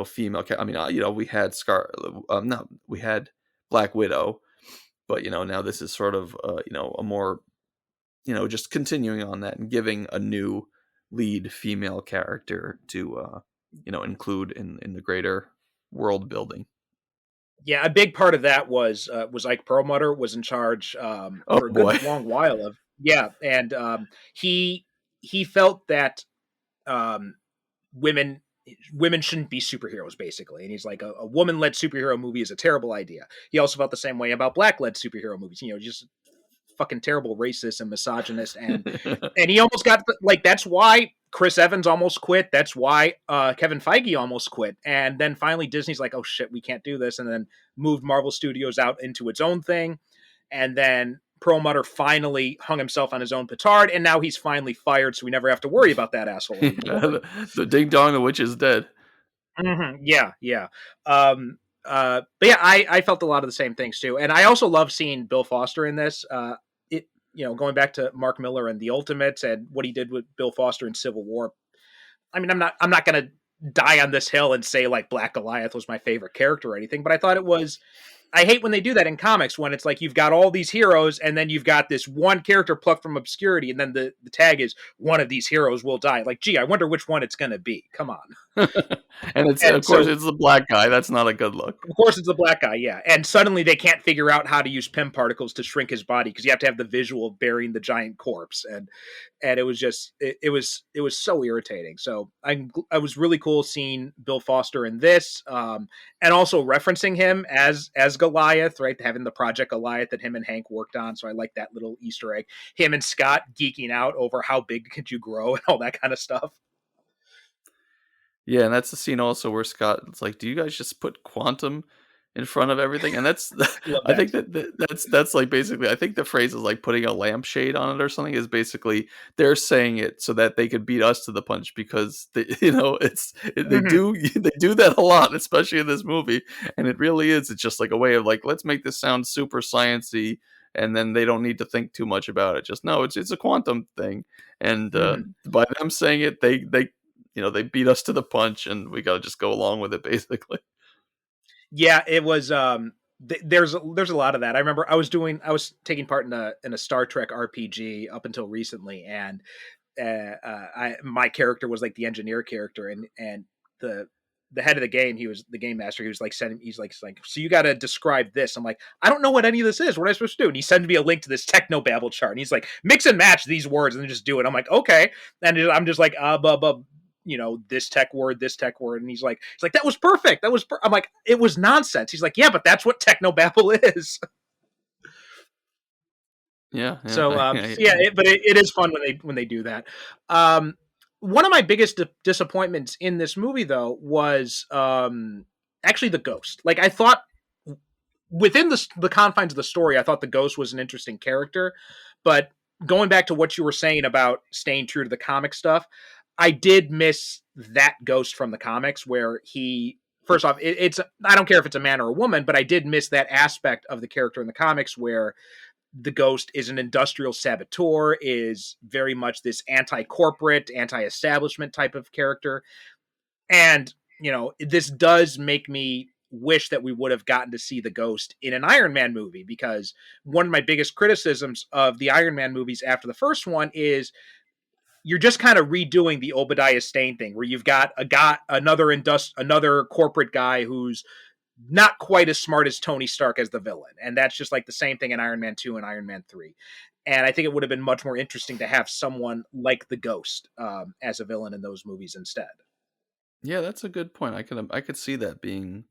female. I mean, we had no, we had Black Widow, but now this is sort of a more, just continuing on that and giving a new lead female character to include in the greater world building. Yeah, a big part of that was Ike Perlmutter was in charge Oh for a boy. good long while of yeah, and he felt that um, women women shouldn't be superheroes basically, and he's like a woman led superhero movie is a terrible idea. He also felt the same way about black led superhero movies. Just fucking terrible racist and misogynist, and he almost got like that's why Chris Evans almost quit. That's why Kevin Feige almost quit. And then finally Disney's like, oh shit, we can't do this, and then moved Marvel Studios out into its own thing. And then Perlmutter finally hung himself on his own petard, and now he's finally fired, so we never have to worry about that asshole anymore. The ding dong, the witch is dead. Yeah, yeah. But yeah, I felt a lot of the same things too, and I also love seeing Bill Foster in this. It going back to Mark Miller and The Ultimates and what he did with Bill Foster in Civil War. I mean, I'm not gonna die on this hill and say like Black Goliath was my favorite character or anything, but I thought it was. I hate when they do that in comics when it's like you've got all these heroes and then you've got this one character plucked from obscurity and then the tag is one of these heroes will die. Like, gee, I wonder which one it's going to be. Come on. And it's And of course so it's the black guy. That's not a good look. of course, it's the black guy, yeah. And suddenly they can't figure out how to use Pym particles to shrink his body because you have to have the visual of burying the giant corpse, and it was just it was so irritating. So I was really cool seeing Bill Foster in this, and also referencing him as Goliath, right? Having the Project Goliath that him and Hank worked on. So I like that little Easter egg. Him and Scott geeking out over how big could you grow and all that kind of stuff. Yeah, and that's the scene also where Scott it's like, "Do you guys just put quantum in front of everything?" And that's Love I that think too. that's like basically I think the phrase is like putting a lampshade on it or something is basically they're saying it so that they could beat us to the punch because they Mhm. do they do that a lot, especially in this movie, and it really is. It's just like a way of like let's make this sound super sciency, and then they don't need to think too much about it. Just no, it's a quantum thing, and Mhm. by them saying it, they beat us to the punch, and we got to just go along with it, basically. Yeah, it was. There's a lot of that. I remember I was taking part in a Star Trek RPG up until recently, and my character was like the engineer character, and the the head of the game, he was the game master. He was like sending, he's like, so you got to describe this. I'm like, I don't know what any of this is. What am I supposed to do? And he sends me a link to this techno babble chart, and he's like, mix and match these words, and then just do it. I'm like, okay, and I'm just like, this tech word, and he's like, that was perfect. I'm like, it was nonsense. He's like, yeah, but that's what techno babble is. Yeah, yeah, So, yeah, yeah, but it is fun when they do that. Um, One of my biggest disappointments in this movie, though, was actually the ghost. Like, I thought within the confines of the story, I thought the ghost was an interesting character, but going back to what you were saying about staying true to the comic stuff, I did miss that ghost from the comics where he. First off, it's I don't care if it's a man or a woman, but I did miss that aspect of the character in the comics where the ghost is an industrial saboteur, is very much this anti-corporate, anti-establishment type of character. And, this does make me wish that we would have gotten to see the ghost in an Iron Man movie, because one of my biggest criticisms of the Iron Man movies after the first one is you're just kind of redoing the Obadiah Stane thing where you've got another corporate guy who's not quite as smart as Tony Stark as the villain. And that's just like the same thing in Iron Man 2 and Iron Man 3. And I think it would have been much more interesting to have someone like the Ghost as a villain in those movies instead. yeah. That's a good point. I could see that being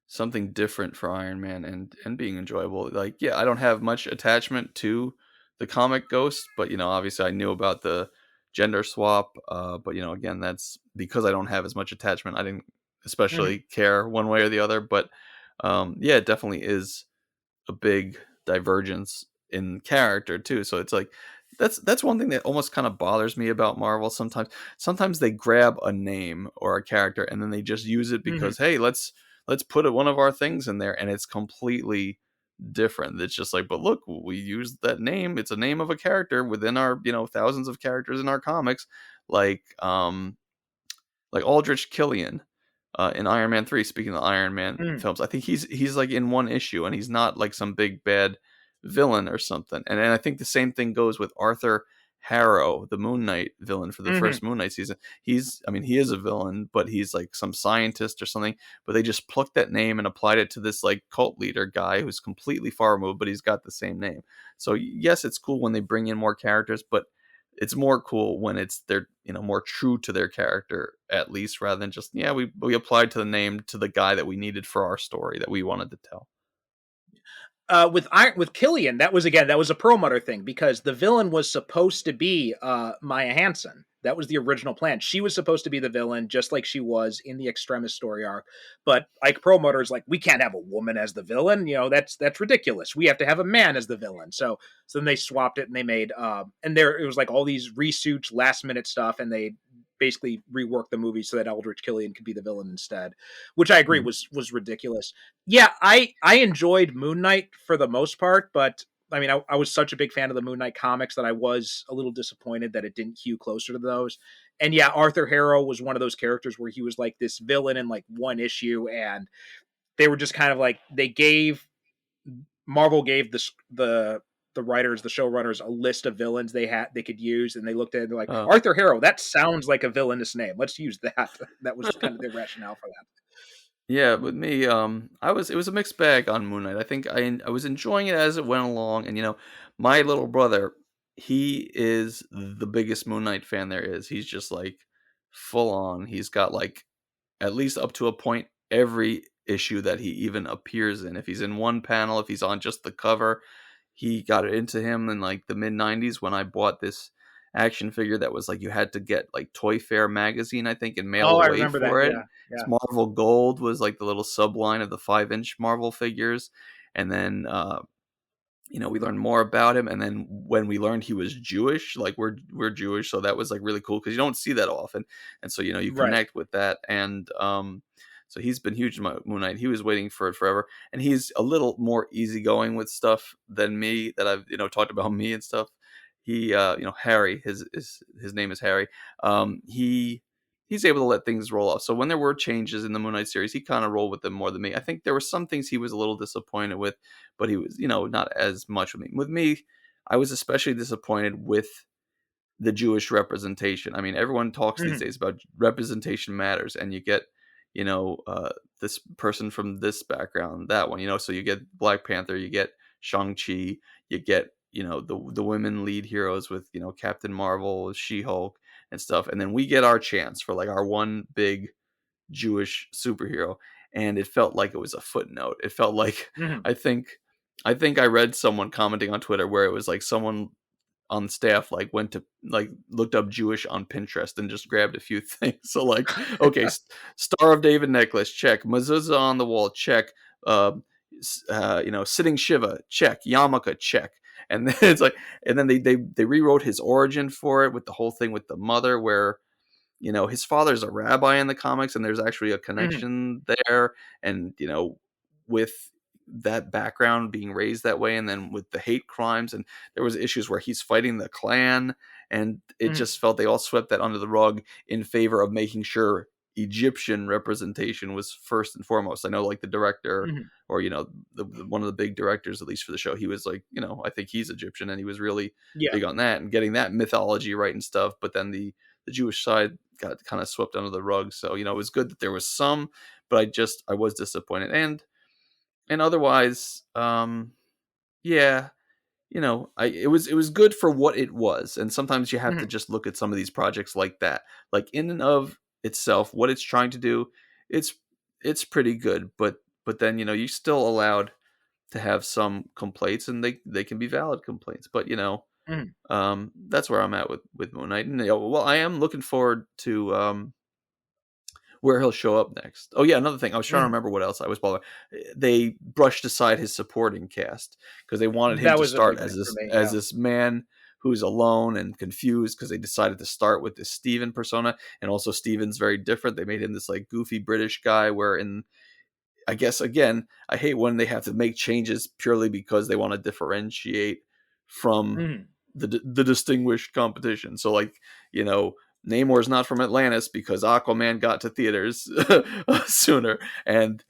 something different for Iron Man and being enjoyable. Like, yeah, I don't have much attachment to the comic Ghost, but obviously I knew about the gender swap. But again, that's because I don't have as much attachment. I didn't Mhm. especially care one way or the other. But yeah, it definitely is a big divergence in character too. So it's like that's one thing that almost kind of bothers me about Marvel sometimes. Sometimes they grab a name or a character and then they just use it Mhm. because hey, let's put one of our things in there, and it's completely different. It's just like, but look, we used that name. It's a name of a character within our, thousands of characters in our comics, like Aldrich Killian in Iron Man 3. Speaking of Iron Man Mm. films, I think he's like in one issue, and he's not like some big bad villain or something. And I think the same thing goes with Arthur Harrow, the Moon Knight villain for the Mhm. first Moon Knight season. He is a villain, but he's like some scientist or something. But they just plucked that name and applied it to this like cult leader guy who's completely far removed, but he's got the same name. So yes, it's cool when they bring in more characters, but it's more cool when they're more true to their character, at least, rather than just we applied to the name to the guy that we needed for our story that we wanted to tell. With Killian, that was a Perlmutter thing because the villain was supposed to be Maya Hansen. That was the original plan. She was supposed to be the villain, just like she was in the Extremis story arc. But Ike Perlmutter is like, we can't have a woman as the villain. That's ridiculous. We have to have a man as the villain. So then they swapped it and they made and there it was like all these reshoots, last minute stuff, and they basically reworked the movie so that Aldrich Killian could be the villain instead, which I agree Mhm. was ridiculous. Yeah, I enjoyed Moon Knight for the most part, but I mean, I was such a big fan of the Moon Knight comics that I was a little disappointed that it didn't hew closer to those. And yeah, Arthur Harrow was one of those characters where he was like this villain in like one issue, and they were just kind of like Marvel gave the writers, the showrunners, a list of villains they could use, and they looked at it and they're like, Oh. Arthur Harrow, that sounds like a villainous name. Let's use that. That was kind of the rationale for that. Yeah, with me, it was a mixed bag on Moon Knight. I think I was enjoying it as it went along, and my little brother, he is the biggest Moon Knight fan there is. He's just like full on. He's got like at least up to a point every issue that he even appears in. If he's in one panel, if he's on just the cover, he got it into him in like the mid 90s when I bought this action figure that was like you had to get like Toy Fair magazine, I think, and mail Oh, I away remember that. for it. Yeah, It's yeah. Marvel Gold was like the little subline of the 5-inch Marvel figures. And then we learned more about him, and then when we learned he was Jewish, like we're Jewish, so that was like really cool because you don't see that often, and so you Right. connect with that, and so he's been huge in my Moon Knight. He was waiting for it forever, and he's a little more easygoing with stuff than me that I've talked about me and stuff. He Harry, his name is Harry. He's able to let things roll off. So when there were changes in the Moon Knight series, he kind of rolled with them more than me. I think there were some things he was a little disappointed with, but he was, not as much with me. With me, I was especially disappointed with the Jewish representation. I mean, everyone talks these Mhm. days about representation matters, and you get, this person from this background, that one, so you get Black Panther, you get Shang-Chi, you get, the women lead heroes with, Captain Marvel, She-Hulk, and stuff. And then we get our chance for like our one big Jewish superhero, and it felt like it was a footnote. It felt like Mhm. I think I read someone commenting on Twitter where it was like someone on staff like went to like looked up Jewish on Pinterest and just grabbed a few things. So like, okay, Star of David necklace, check. Mezuzah on the wall, check. Uh, sitting Shiva, check. Yarmulke, check. And then it's like, and then they rewrote his origin for it with the whole thing with the mother where his father's a rabbi in the comics, and there's actually a Mhm. connection there. And, with that background being raised that way, and then with the hate crimes, and there was issues where he's fighting the Klan, and it Mhm. just felt they all swept that under the rug in favor of making sure Egyptian representation was first and foremost. I know like the director Mhm. or, one of the big directors, at least for the show, he was like, I think he's Egyptian, and he was really Yeah. big on that and getting that mythology right and stuff. But then the Jewish side got kind of swept under the rug. So, it was good that there was some, but I was disappointed. And otherwise, yeah, it was good for what it was. And sometimes you have to Mhm. just look at some of these projects like that. Like in and of itself, what it's trying to do, it's it's pretty good, but then, you still allowed to have some complaints, and they can be valid complaints. But Mhm. that's where I'm at with Moon Knight. And well, I am looking forward to where he'll show up next. Oh yeah, another thing. I was trying to Mm. remember what else I was bothered. They brushed aside his supporting cast because they wanted him That to was a start big thing as for this me. as Yeah. this man who's alone and confused because they decided to start with this Steven persona, and also Steven's very different. They made him this like goofy British guy, where in I guess again, I hate when they have to make changes purely because they want to differentiate from Mhm. the distinguished competition. So like, you know, Namor's not from Atlantis because Aquaman got to theaters sooner. And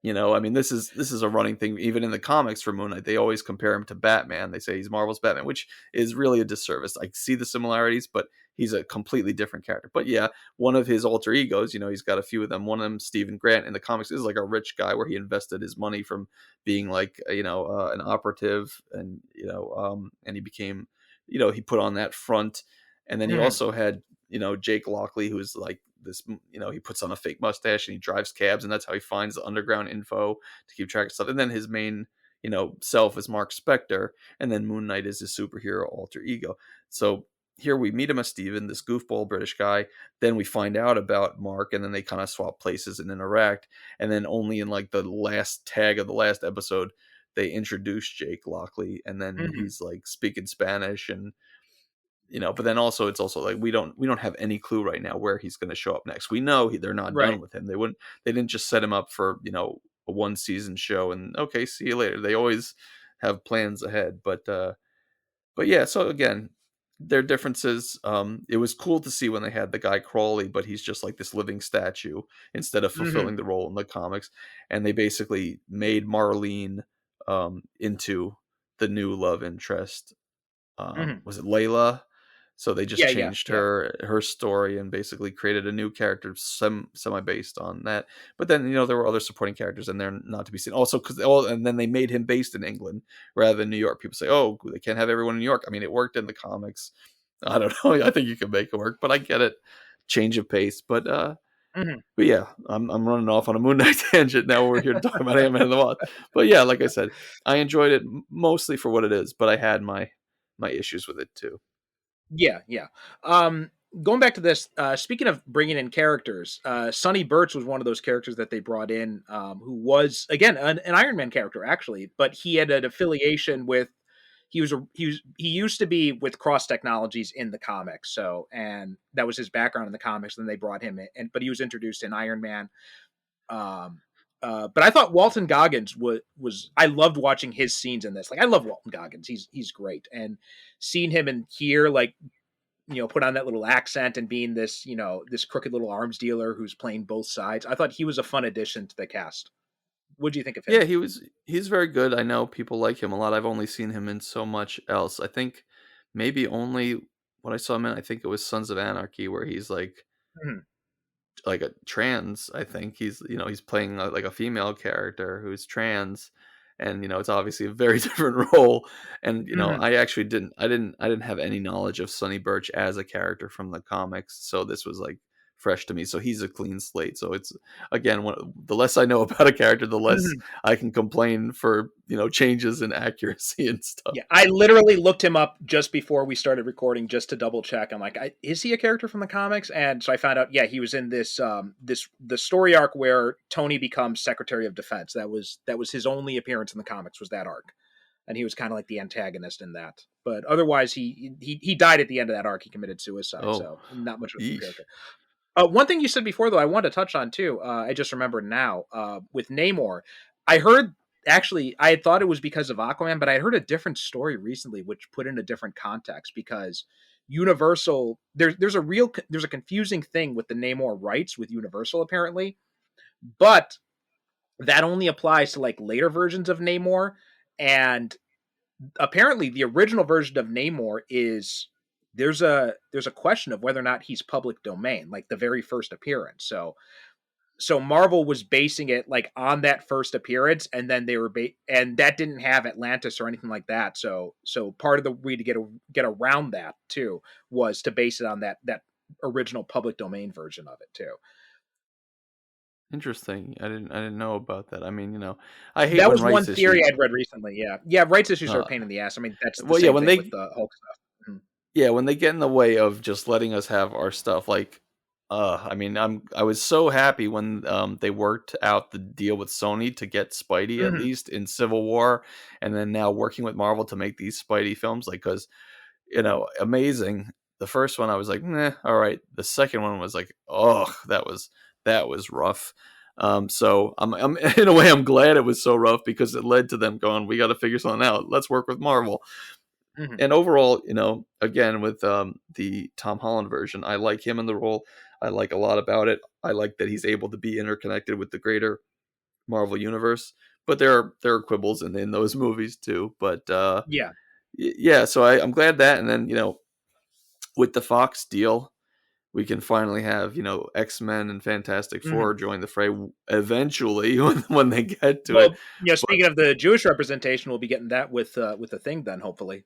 you know, I mean, this is a running thing even in the comics for Moon Knight. They always compare him to Batman. They say he's Marvel's Batman, which is really a disservice. I see the similarities, but he's a completely different character. But yeah, one of his alter egos, you know, he's got a few of them. One of them, Stephen Grant, in the comics is like a rich guy where he invested his money from being like an operative, and he became, he put on that front, and then he Mhm. also had Jake Lockley, who's like this, he puts on a fake mustache and he drives cabs, and that's how he finds the underground info to keep track of stuff. And then his main self is Mark Spector, and then Moon Knight is his superhero alter ego. So here we meet him as Steven, this goofball British guy. Then we find out about Mark, and then they kind of swap places and interact. And then only in like the last tag of the last episode, they introduce Jake Lockley, and then Mhm. he's like speaking Spanish, and but then also it's also like we don't have any clue right now where he's going to show up next. We know they're not Right. done with him. They didn't just set him up for a one season show and okay, see you later. They always have plans ahead. But yeah, so again, their differences. It was cool to see when they had the guy Crawley, but he's just like this living statue instead of Mhm. fulfilling the role in the comics. And they basically made Marlene into the new love interest. Mhm. Was it Layla? So they just Yeah, yeah, changed yeah. her story and basically created a new character semi based on that. But then there were other supporting characters in there not to be seen. Also because and then they made him based in England rather than New York. People say, oh, they can't have everyone in New York. I mean, it worked in the comics. I don't know. I think you can make it work, but I get it. Change of pace, Mhm. but yeah, I'm running off on a Moon Knight tangent now. We're here to talk about Ant-Man and the Wasp. But yeah, like I said, I enjoyed it mostly for what it is, but I had my issues with it too. Yeah, yeah. Um, Going back to this, speaking of bringing in characters, Sonny Burch was one of those characters that they brought in, who was again an Iron Man character actually, but he had an affiliation with. He used to be with Cross Technologies in the comics, so and that was his background in the comics. Then they brought him in, but he was introduced in Iron Man. Um, but I thought Walton Goggins was I loved watching his scenes in this. Like I love Walton Goggins. He's great, and seeing him in here, like put on that little accent and being this, this crooked little arms dealer who's playing both sides. I thought he was a fun addition to the cast. What do you think of him? Yeah, he's very good. I know people like him a lot. I've only seen him in so much else. I think maybe only what I saw him in. I think it was Sons of Anarchy, where he's Mhm, like a trans. I think he's playing like a female character who's trans, and it's obviously a very different role. And mhm. I actually I didn't have any knowledge of Sonny Birch as a character from the comics, so this was like fresh to me. So he's a clean slate. So it's again, the less I know about a character, the less Mhm. I can complain for changes in accuracy and stuff. Yeah, I literally looked him up just before we started recording just to double check. I'm like, is he a character from the comics? And so I found out, yeah, he was in this the story arc where Tony becomes Secretary of Defense. That was his only appearance in the comics was that arc, and he was kind of like the antagonist in that. But otherwise, he died at the end of that arc. He committed suicide, Oh, so not much of a yeesh. character. One thing you said before, though, I wanted to touch on too. I just remembered now with Namor. I heard actually, I had thought it was because of Aquaman, but I heard a different story recently, which put in a different context because Universal. There's a confusing thing with the Namor rights with Universal apparently, but that only applies to like later versions of Namor, and apparently the original version of Namor is there's a question of whether or not he's public domain, like the very first appearance. So Marvel was basing it like on that first appearance, and then they were and that didn't have Atlantis or anything like that. So part of the way to get around that too was to base it on that original public domain version of it too. Interesting. I didn't know about that. I mean, I hate That when was one rights theory issues. I'd read recently. Yeah, yeah, rights issues are a Uh, pain in the ass. I mean, that's the well, yeah, same when thing with they the Hulk stuff. Mhm. yeah when they get in the way of just letting us have our stuff, like I mean, I was so happy when they worked out the deal with Sony to get Spidey at Mhm. least in Civil War, and then now working with Marvel to make these Spidey films, like, because amazing. The first one I was like, nah, all right. The second one was like, oh, that was rough. So I'm in a way I'm glad it was so rough because it led to them going, we got to figure something out. Let's work with Marvel. Mhm. And overall, again with the Tom Holland version, I like him in the role. I like a lot about it. I like that he's able to be interconnected with the greater Marvel universe. But there are quibbles in those movies too. But Yeah. yeah, so I'm glad that. And then with the Fox deal, we can finally have X-Men and Fantastic Mhm. Four join the fray eventually when they get to it. Well, But speaking of the Jewish representation, we'll be getting that with the Thing then, hopefully.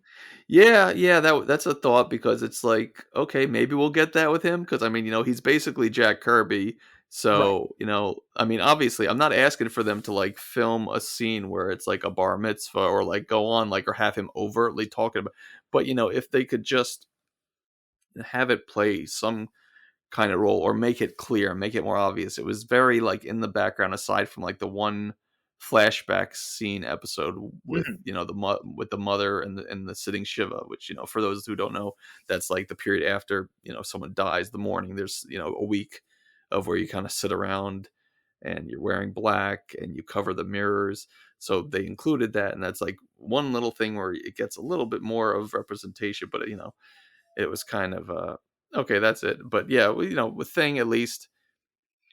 yeah, that's a thought because it's like, okay, maybe we'll get that with him because I mean, he's basically Jack Kirby. Right. So, I mean, obviously, I'm not asking for them to like film a scene where it's like a bar mitzvah or like go on like or have him overtly talking about, but if they could just have it play some kind of role or make it clear, make it more obvious. It was very like in the background aside from like the one flashback scene episode with Mhm. with the mother and the sitting Shiva, which for those who don't know, that's like the period after someone dies, the morning. There's a week of where you kind of sit around and you're wearing black and you cover the mirrors. So they included that, and that's like one little thing where it gets a little bit more of representation, but it was kind of okay, that's it. But yeah, with Thing at least,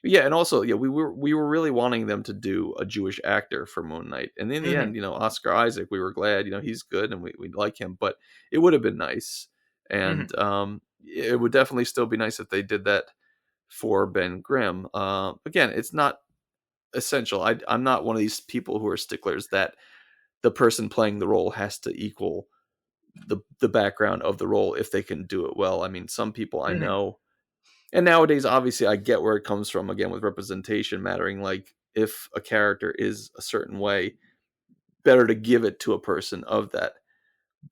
yeah, and also yeah, we were really wanting them to do a Jewish actor for Moon Knight, and in the Mhm. end, Oscar Isaac, we were glad, he's good and we like him, but it would have been nice, Mhm. and it would definitely still be nice if they did that for Ben Grimm. Again, it's not essential. I'm not one of these people who are sticklers that the person playing the role has to equal the background of the role if they can do it well. I mean, some people I Mhm. know, and nowadays obviously I get where it comes from again with representation mattering. Like if a character is a certain way, better to give it to a person of that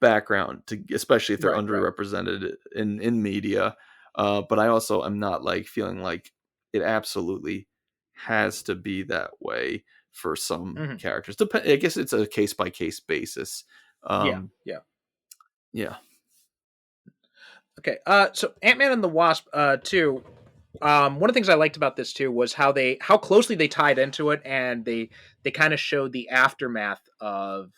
background to especially if they're Right, right. underrepresented in media. But I also am not like feeling like it absolutely has to be that way for some Mhm. characters. I guess it's a case by case basis. Yeah, Um, yeah. yeah. Okay. So Ant-Man and the Wasp, too. One of the things I liked about this too was how closely they tied into it, and they kind of showed the aftermath of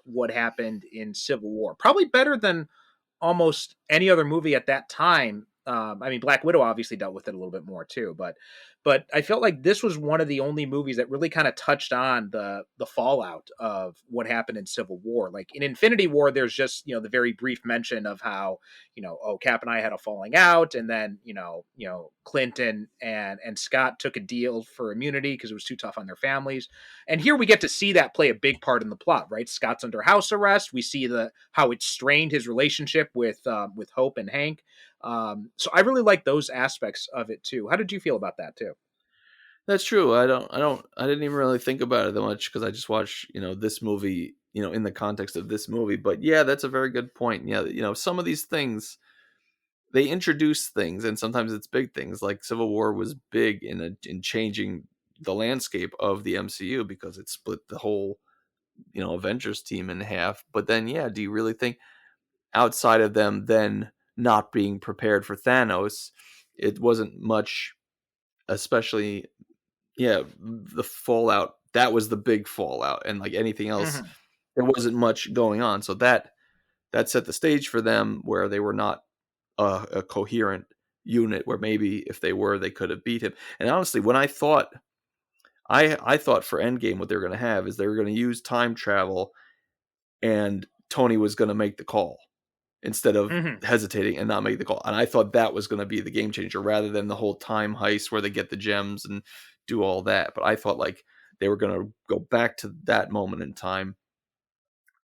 what happened in Civil War. Probably better than almost any other movie at that time. I mean, Black Widow obviously dealt with it a little bit more too, but I felt like this was one of the only movies that really kind of touched on the fallout of what happened in Civil War. Like in Infinity War, there's just the very brief mention of how oh, Cap and I had a falling out, and then Clinton and Scott took a deal for immunity because it was too tough on their families. And here we get to see that play a big part in the plot, right? Scott's under house arrest. We see the how it strained his relationship with Hope and Hank. So I really like those aspects of it too. How did you feel about that too? That's true. I didn't even really think about it that much because I just watched, this movie, in the context of this movie. But yeah, that's a very good point. Yeah, some of these things they introduce things, and sometimes it's big things. Like Civil War was big in changing the landscape of the MCU because it split the whole, Avengers team in half. But then, yeah, do you really think outside of them then not being prepared for Thanos, it wasn't much, especially yeah, the fallout, that was the big fallout, and, like, anything else, Hmm. there wasn't much going on, so that set the stage for them where they were not a coherent unit where maybe if they were, they could have beat him, and honestly, when I thought for Endgame what they were gonna have is they were gonna use time travel and Tony was gonna make the call instead of Hmm. hesitating and not make the call. And I thought that was going to be the game changer rather than the whole time heist where they get the gems and do all that. But I thought like they were going to go back to that moment in time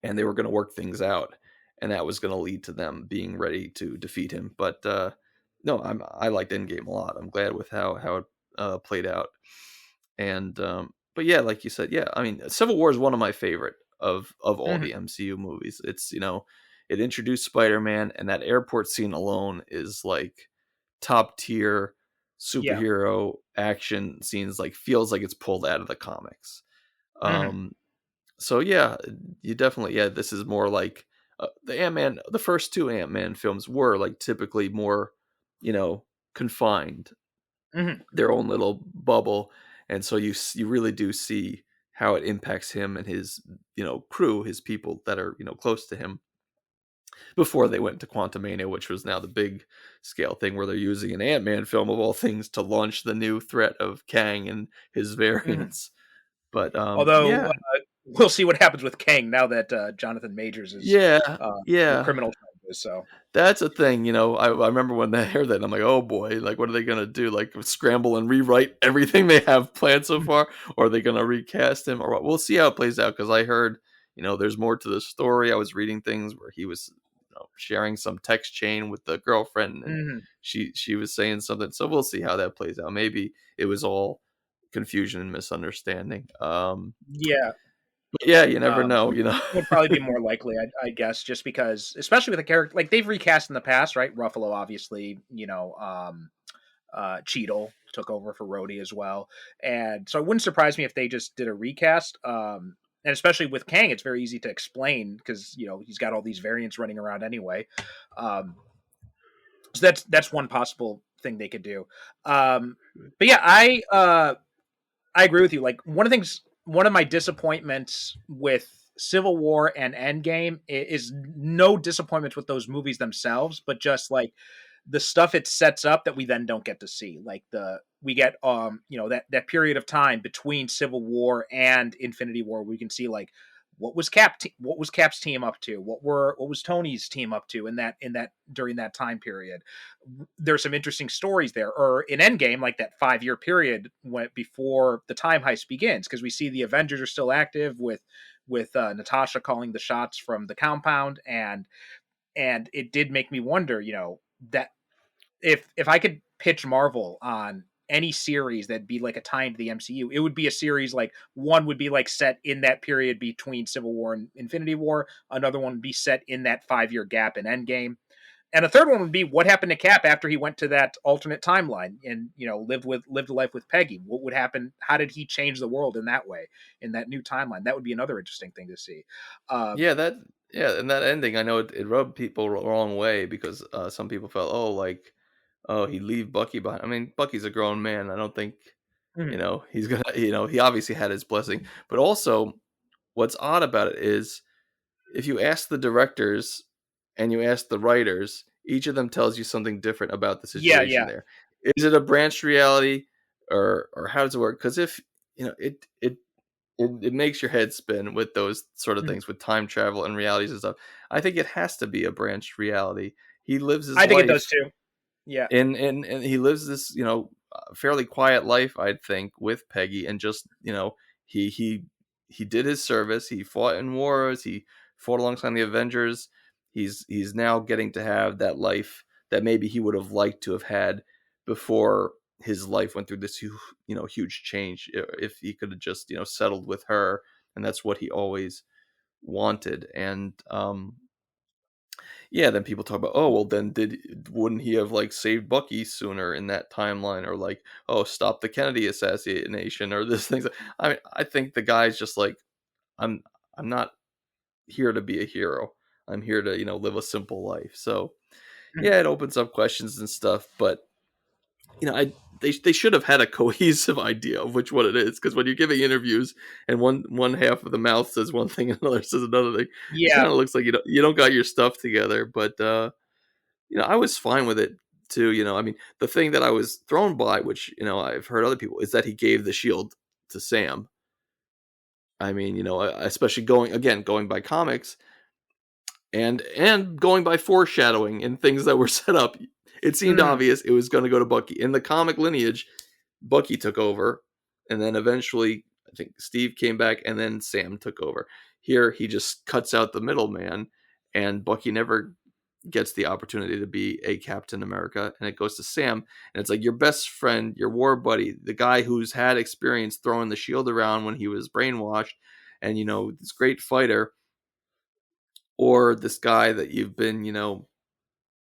and they were going to work things out. And that was going to lead to them being ready to defeat him. But no, I liked Endgame a lot. I'm glad with how it played out. And but yeah, like you said, yeah, I mean, Civil War is one of my favorite of all Hmm. the MCU movies. It's it introduced Spider-Man, and that airport scene alone is like top tier. Yeah. superhero action scenes like feels like it's pulled out of the comics. Hmm. So yeah, you definitely, yeah, this is more like the Ant-Man. The first two Ant-Man films were like typically more, you know, confined, Hmm. their own little bubble, and so you really do see how it impacts him and his, you know, crew, his people that are, you know, close to him before they went to Quantumania, which was now the big scale thing where they're using an Ant-Man film of all things to launch the new threat of Kang and his Hmm. variants. But Although yeah, we'll see what happens with Kang now that Jonathan Majors is yeah, in yeah. criminal charges. So That's a thing, you know. I remember when they heard that, and I'm like, oh boy, like what are they gonna do? Like scramble and rewrite everything they have planned so far, or are they gonna recast him, or what? We'll see how it plays out. Because I heard, you know, there's more to the story. I was reading things where he was, you know, sharing some text chain with the girlfriend, and Mhm. she was saying something. So we'll see how that plays out. Maybe it was all confusion and misunderstanding. Yeah, But yeah, you never um, know, you know. would probably be more likely, I guess, just because, especially with a character like they've recast in the past, right? Ruffalo, obviously, Cheadle took over for Rhodey as well, and so it wouldn't surprise me if they just did a recast. And especially with Kang, it's very easy to explain because he's got all these variants running around anyway. Um, so that's one possible thing they could do. But yeah, I agree with you. Like one of my disappointments with Civil War and Endgame is no disappointments with those movies themselves, but just like the stuff it sets up that we then don't get to see. Like we get that period of time between Civil War and Infinity War, we can see like what was Cap's team up to, what was Tony's team up to in that during that time period. There's some interesting stories there. Or in Endgame, like that 5 year period before the time heist begins, because we see the Avengers are still active with Natasha calling the shots from the compound, and it did make me wonder, that if I could pitch Marvel on any series that'd be like a tie into the MCU, it would be a series like one would be like set in that period between Civil War and Infinity War, another one would be set in that 5 year gap in Endgame, and a third one would be what happened to Cap after he went to that alternate timeline and lived a life with Peggy. What would happen? How did he change the world in that way, in that new timeline? That would be another interesting thing to see. Uh, Yeah, and that ending, I know it rubbed people the wrong way because some people felt, oh, like, oh, he'd leave Bucky behind. I mean, Bucky's a grown man. I don't think, you mhm. know, he's gonna, you know, he obviously had his blessing. But also, what's odd about it is if you ask the directors and you ask the writers, each of them tells you something different about the Yeah, situation yeah. there. Is it a branched reality, or how does it work? Because if you know it makes your head spin with those sort of Mhm. things with time travel and realities and stuff. I think it has to be a branched reality. He lives his I think it does life too. Yeah. and he lives this, you know, fairly quiet life, I'd think, with Peggy, and just, you know, he did his service. He fought in wars. He fought alongside the Avengers. He's now getting to have that life that maybe he would have liked to have had before his life went through this huge change. If he could have just, you know, settled with her, and that's what he always wanted. And yeah, then people talk about, oh, well, then wouldn't he have like saved Bucky sooner in that timeline, or like, oh, stop the Kennedy assassination, or this things. I think the guy's just like, I'm I'm not here to be a hero. I'm here to, you know, live a simple life. So Mhm. yeah, it opens up questions and stuff, but you know, they should have had a cohesive idea of which one it is, because when you're giving interviews and one half of the mouth says one thing and another says another thing, it Yeah. kind of looks like you don't got your stuff together. But you know, I was fine with it too. You know, I mean, the thing that I was thrown by, which, you know, I've heard other people, is that he gave the shield to Sam. I mean, you know, especially going by comics and going by foreshadowing and things that were set up. It seemed Mhm. obvious it was going to go to Bucky. In the comic lineage, Bucky took over, and then eventually, I think Steve came back, and then Sam took over. Here, he just cuts out the middleman, and Bucky never gets the opportunity to be a Captain America, and it goes to Sam. And it's like your best friend, your war buddy, the guy who's had experience throwing the shield around when he was brainwashed, and, you know, this great fighter, or this guy that you've been, you know,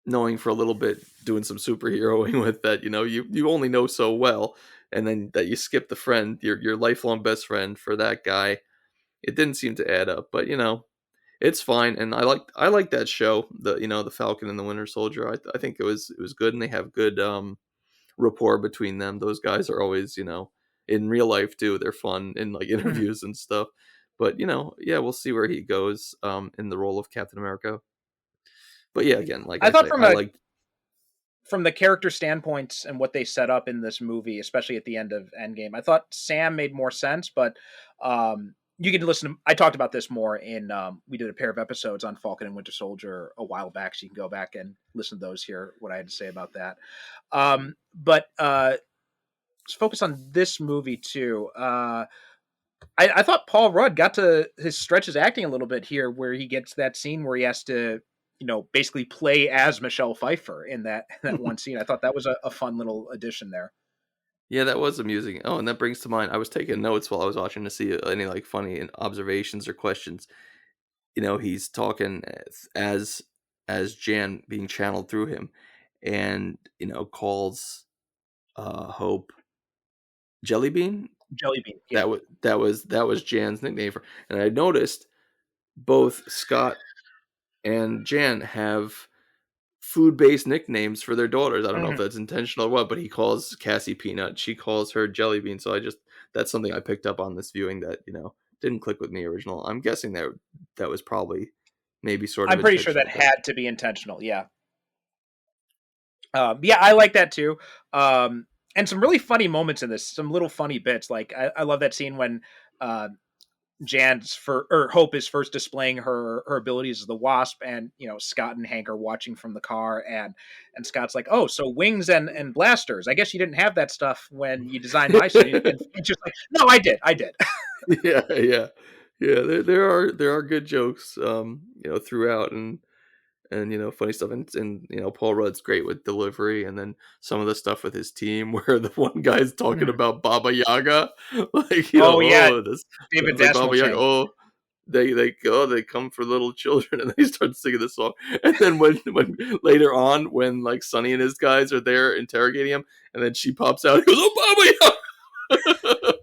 knowing for a little bit, doing some superheroing with that, you only know so well, and then that you skip the friend, your lifelong best friend for that guy. It didn't seem to add up, but it's fine. And I like that show, the Falcon and the Winter Soldier. I think it was good, and they have good rapport between them. Those guys are always, in real life too. They're fun in like Mhm. interviews and stuff. But yeah, we'll see where he goes in the role of Captain America. But yeah, again, like I I thought say, from I a like. from the character standpoints and what they set up in this movie, especially at the end of Endgame, I thought Sam made more sense. But you can listen. I talked about this more in. We did a pair of episodes on Falcon and Winter Soldier a while back, so you can go back and listen to those. Hear what I had to say about that. But let's focus on this movie too. I thought Paul Rudd got to his stretch his acting a little bit here, where he gets that scene where he has to, basically play as Michelle Pfeiffer in that one scene. I thought that was a fun little addition there. Yeah, that was amusing. Oh, and that brings to mind, I was taking notes while I was watching to see any like funny observations or questions. He's talking as Jan being channeled through him, and calls Hope Jellybean. Jelly bean, yeah. That was Jan's nickname for. And I noticed both Scott and Jan have food-based nicknames for their daughters. I don't know if Mhm. that's intentional or what, but he calls Cassie Peanut. She calls her Jelly Bean. So that's something I picked up on this viewing that didn't click with me original. I'm guessing that was probably maybe sort of I'm pretty sure that intentional, but had to be intentional. Yeah. Yeah, I like that too. And some really funny moments in this, some little funny bits. Like I love that scene when uh, Jan's for or Hope is first displaying her abilities as the Wasp, and Scott and Hank are watching from the car, and Scott's like, "Oh, so wings and blasters. I guess you didn't have that stuff when you designed my suit." And it's just like, "No, I did." yeah, yeah, yeah. There are good jokes, throughout, and funny stuff, and Paul Rudd's great with delivery, and then some of the stuff with his team where the one guy's talking Mhm. about Baba Yaga, like Oh yeah, this David sounds like Baba Yaga. Dasmalchian. Oh, they come for little children, and then he starts singing this song, and then when later on when like Sonny and his guys are there interrogating him, and then she pops out, he goes, "Oh, Baba Yaga,"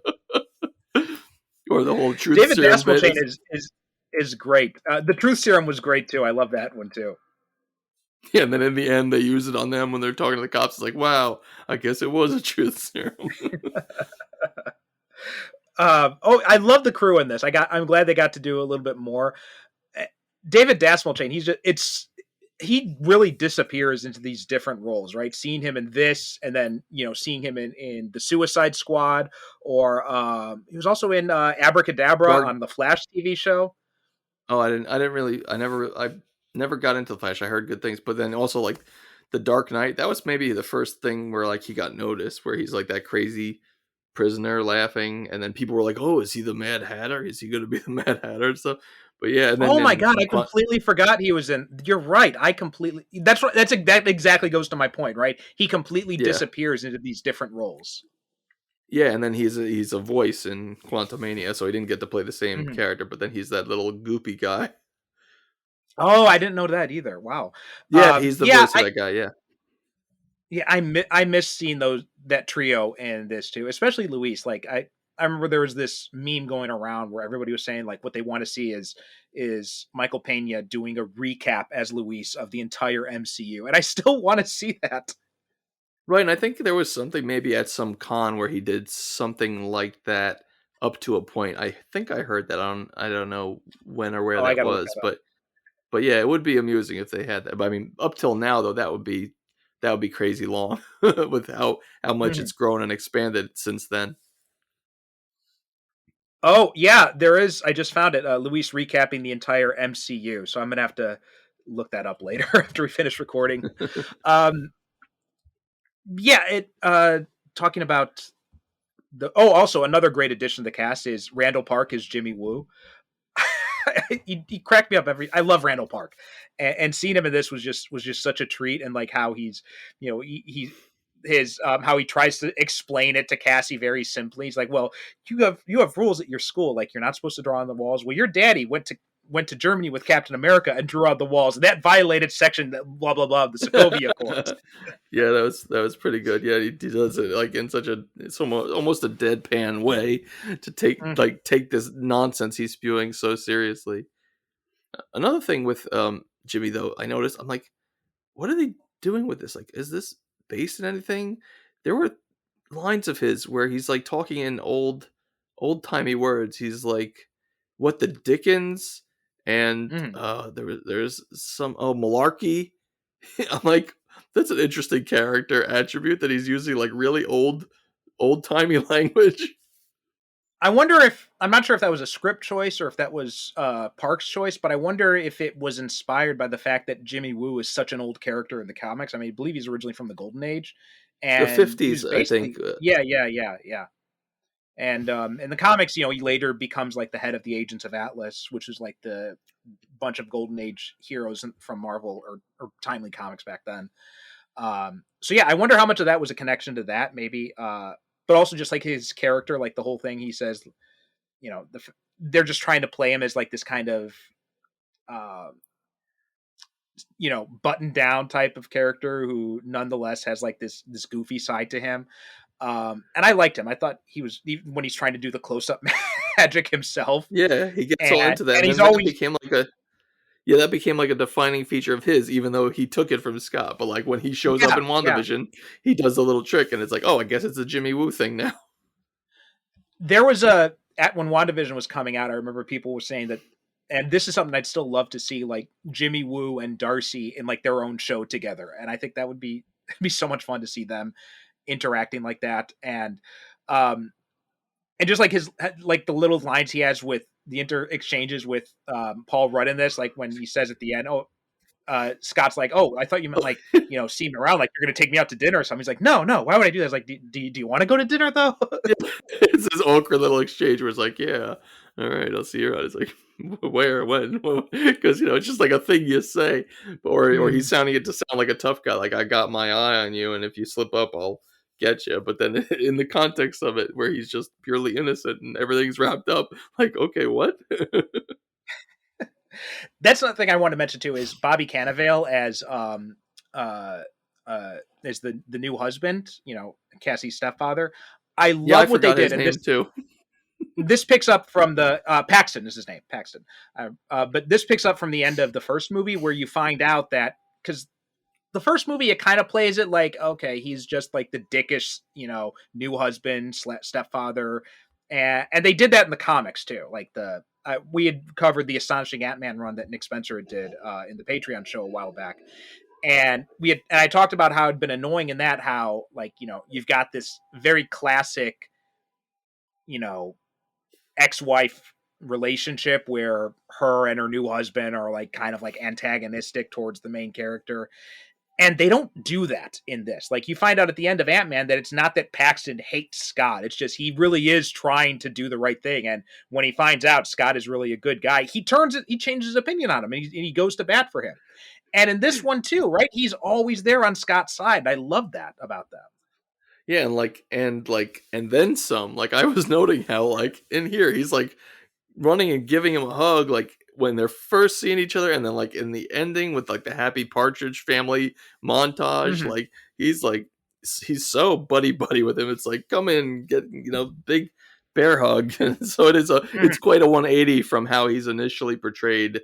or the whole truth David serum bit Dasmalchian is. is great. The Truth Serum was great too. I love that one too. Yeah, and then in the end, they use it on them when they're talking to the cops. It's like, wow, I guess it was a truth serum. Oh, I love the crew in this. I'm glad they got to do a little bit more. Eh, David Dasmalchian, he really disappears into these different roles, right? Seeing him in this, and then seeing him in the Suicide Squad, or he was also in Abracadabra Dark. on the Flash TV show. Oh, I never got into the Flash. I heard good things, but then also like the Dark Knight. That was maybe the first thing where like he got noticed, where he's like that crazy prisoner laughing, and then people were like, "Oh, is he the Mad Hatter? Is he going to be the Mad Hatter and stuff?" But yeah, and then Oh my in god, I completely forgot he was in. You're right. I completely. That's what. That exactly goes to my point, right? He completely yeah, disappears into these different roles. yeah, and then he's a voice in Quantumania, so he didn't get to play the same Mhm. character, but then he's that little goopy guy. Oh, I didn't know that either. Wow. Yeah, he's the Yeah, voice of that guy. Yeah. I miss seeing that trio in this too, especially Luis. Like I remember there was this meme going around where everybody was saying like what they want to see is Michael Pena doing a recap as Luis of the entire MCU, and I still want to see that. Right, and I think there was something maybe at some con where he did something like that up to a point. I think I heard that on, I don't know when or where Oh, I that got to look was, that up. but yeah, it would be amusing if they had that. But I mean, up till now though, that would be crazy long with how much Mhm. it's grown and expanded since then. Oh yeah, there is. I just found it. Luis recapping the entire MCU, so I'm gonna have to look that up later after we finish recording. Um, yeah, it talking about also another great addition to the cast is Randall Park as Jimmy Woo. He cracked me up every. I love Randall Park, and seeing him in this was just such a treat. And like how he's, he his how he tries to explain it to Cassie very simply. He's like, "Well, you have rules at your school. Like you're not supposed to draw on the walls. Well, your daddy went to went to Germany with Captain America and drew out the walls. That violated section blah blah blah of the Sokovia Accords. Yeah, that was pretty good. Yeah, he does it like in such a it's almost a deadpan way to take this nonsense he's spewing so seriously. Another thing with Jimmy though, I noticed I'm like, what are they doing with this? Like, is this based in anything? There were lines of his where he's like talking in old timey words. He's like, "What the Dickens?" and Mhm. there's some malarkey. I'm like, that's an interesting character attribute that he's using like really old timey language. I wonder if I'm not sure if that was a script choice or if that was Park's choice, but I wonder if it was inspired by the fact that Jimmy Woo is such an old character in the comics. I mean, I believe he's originally from the Golden Age, The and he was 50s, I basically think. yeah. And in the comics, he later becomes like the head of the Agents of Atlas, which is like the bunch of Golden Age heroes from Marvel or Timely Comics back then. So yeah, I wonder how much of that was a connection to that, maybe. But also just like his character, like the whole thing he says, they're just trying to play him as like this kind of, uh, button down type of character who nonetheless has like this goofy side to him. And I liked him. I thought he was, even when he's trying to do the close up magic himself, Yeah, he gets all and into that, and and he's then that always became like a defining feature of his, even though he took it from Scott. But like when he shows up yeah in yeah. WandaVision, he does the little trick, and it's like, oh, I guess it's a Jimmy Woo thing now. There was when WandaVision was coming out, I remember people were saying that, and this is something I'd still love to see, like Jimmy Woo and Darcy in like their own show together, and I think that would be be so much fun to see them interacting like that, um, and just like his like the little lines he has with the inter exchanges with Paul Rudd in this, like when he says at the end, "Oh, Scott's like, oh, I thought you meant like see me around, like you're gonna take me out to dinner or something." He's like, no, why would I do that? It's like, do you want to go to dinner though? It's this awkward little exchange where it's like, yeah, all right, I'll see you around. It's like, where, when? Because it's just like a thing you say, or he's sounding it to sound like a tough guy, like I got my eye on you, and if you slip up, I'll get you. But then in the context of it, where he's just purely innocent and everything's wrapped up, like, okay, what? That's another thing I want to mention too is Bobby Cannavale uh as the new husband, Cassie's stepfather. I Yeah, I love what they forgot did, his and name too. this picks up from the Paxton is his name, Paxton. But this picks up from the end of the first movie where you find out that because the first movie it kind of plays it like, okay, he's just like the dickish, new husband stepfather, and they did that in the comics too. Like we had covered the Astonishing Ant-Man run that Nick Spencer did in the Patreon show a while back, and I talked about how it'd been annoying in that, how like you've got this very classic, you know ex-wife relationship where her and her new husband are like kind of like antagonistic towards the main character, and they don't do that in this. Like you find out at the end of Ant-Man that it's not that Paxton hates Scott, it's just he really is trying to do the right thing, and when he finds out Scott is really a good guy, he changes his opinion on him, and he goes to bat for him. And in this one too, right, he's always there on Scott's side. I love that about them. Yeah, and then some. Like I was noting how like in here he's like running and giving him a hug like when they're first seeing each other, and then like in the ending with like the Happy Partridge Family montage, Mhm. he's so buddy with him. It's like come in, get big bear hug. And so Mhm. it's quite a 180 from how he's initially portrayed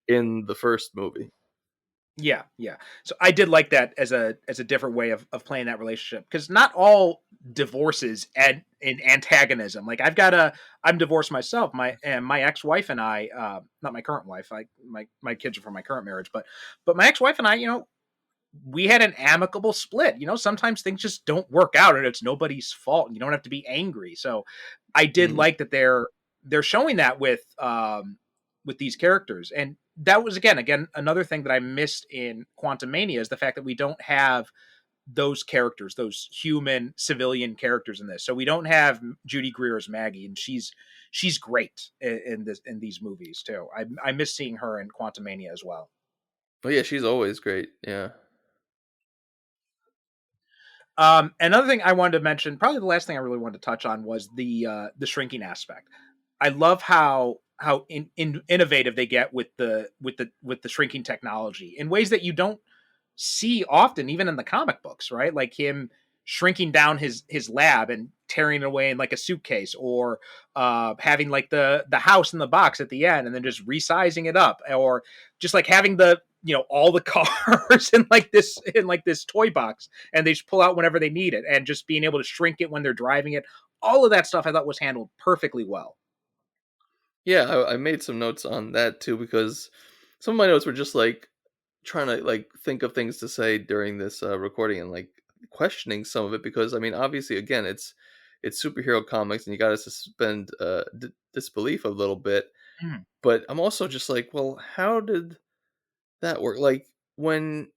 in the first movie. Yeah. So I did like that as a different way of playing that relationship, because not all divorces and in antagonism. Like I'm divorced myself. My ex-wife and I, not my current wife. My kids are from my current marriage, but my ex-wife and I, we had an amicable split. Sometimes things just don't work out, and it's nobody's fault, and you don't have to be angry. So I did Mhm. like that they're showing that with these characters. And that was again another thing that I missed in Quantum Mania is the fact that we don't have those characters, those human civilian characters in this. So we don't have Judy Greer as Maggie, and she's great in these movies too. I miss seeing her in Quantum Mania as well. Oh yeah, she's always great. Yeah. Another thing I wanted to mention, probably the last thing I really wanted to touch on, was the shrinking aspect. I love innovative they get with the shrinking technology in ways that you don't see often, even in the comic books, right? Like him shrinking down his lab and tearing it away in like a suitcase, or having like the house in the box at the end and then just resizing it up, or just like having the all the cars in like this toy box, and they just pull out whenever they need it, and just being able to shrink it when they're driving it. All of that stuff I thought was handled perfectly well. Yeah, I made some notes on that too because some of my notes were just like trying to like think of things to say during this recording and like questioning some of it because I mean obviously again it's superhero comics and you got to suspend disbelief a little bit, Mhm. but I'm also just like, well, how did that work? Like when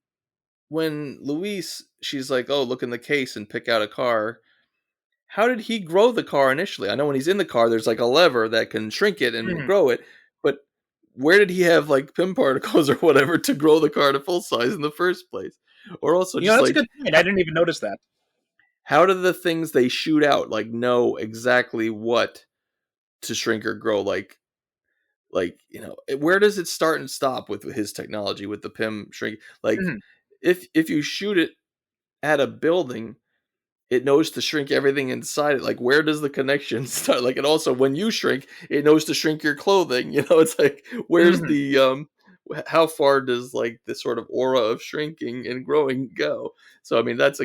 Luis, she's like, oh, look in the case and pick out a car. How did he grow the car initially? I know when he's in the car, there's like a lever that can shrink it and Mhm. grow it, but where did he have like PIM particles or whatever to grow the car to full size in the first place? Or also just That's a like, good point. I didn't even notice that. how do the things they shoot out like know exactly what to shrink or grow? Like where does it start and stop with his technology with the PIM shrink? Like, Mhm. if you shoot it at a building, it knows to shrink everything inside it. Like, where does the connection start? Like, and also when you shrink, it knows to shrink your clothing. It's like, where's Mhm. the how far does like the sort of aura of shrinking and growing go? So I mean, that's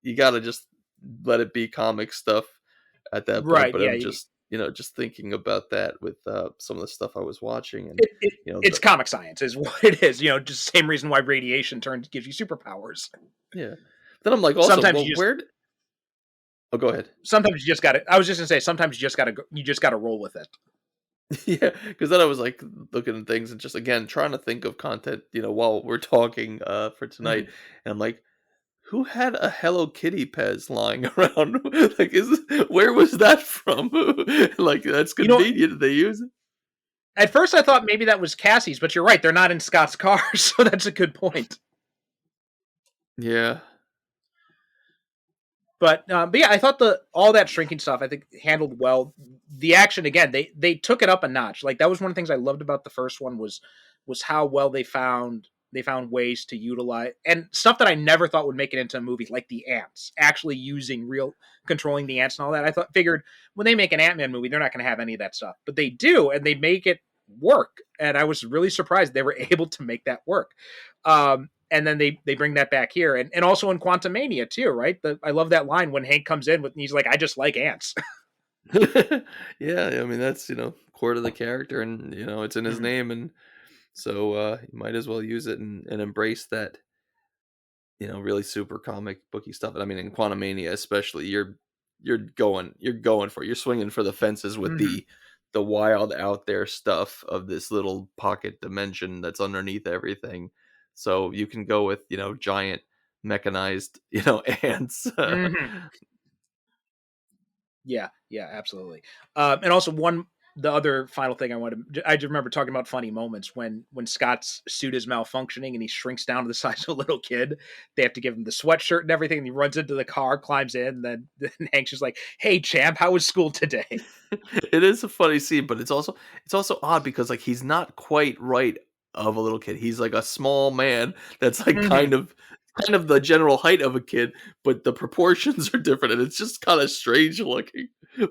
you got to just let it be comic stuff at that point. Right. But Yeah. I'm just just thinking about that with some of the stuff I was watching, and It's comic science, is what it is. Just the same reason why radiation turns gives you superpowers. yeah. Then I'm like, also, Sometimes well, you just oh, go ahead. sometimes you just got to. I was just gonna say sometimes you just got to roll with it. Yeah, because then I was like looking at things and just again trying to think of content, while we're talking for tonight, Mhm. and I'm like, who had a Hello Kitty Pez lying around? Like, where was that from? Like, that's You know, convenient. They use it. at first I thought maybe that was Cassie's, but you're right. They're not in Scott's car, so that's a good point. Yeah. But yeah, I thought the all that shrinking stuff I think handled well. The action again, they took it up a notch. Like that was one of the things I loved about the first one was how well they found ways to utilize and stuff that I never thought would make it into a movie, like the ants, actually using real controlling the ants and all that. I thought figured when they make an Ant-Man movie, they're not going to have any of that stuff, but they do, and they make it work. And I was really surprised they were able to make that work. And then they bring that back here, and also in Quantum Mania too, right? I love that line when Hank comes in with he's like, "I just like ants." Yeah, I mean that's core to the character, and it's in his Mhm. name, and so you might as well use it and embrace that really super comic booky stuff. And I mean, in Quantumania, especially, you're swinging for the fences with Mhm. the wild out there stuff of this little pocket dimension that's underneath everything. So you can go with giant mechanized ants. Mhm. Yeah, yeah, absolutely. And also the other final thing I just remember talking about funny moments when Scott's suit is malfunctioning and he shrinks down to the size of a little kid. They have to give him the sweatshirt and everything, and he runs into the car, climbs in, and then Hank's just like, "Hey, champ, how was school today?" It is a funny scene, but it's also odd because like he's not quite right of a little kid. He's like a small man that's like Mhm. kind of the general height of a kid, but the proportions are different, and it's just kind of strange looking.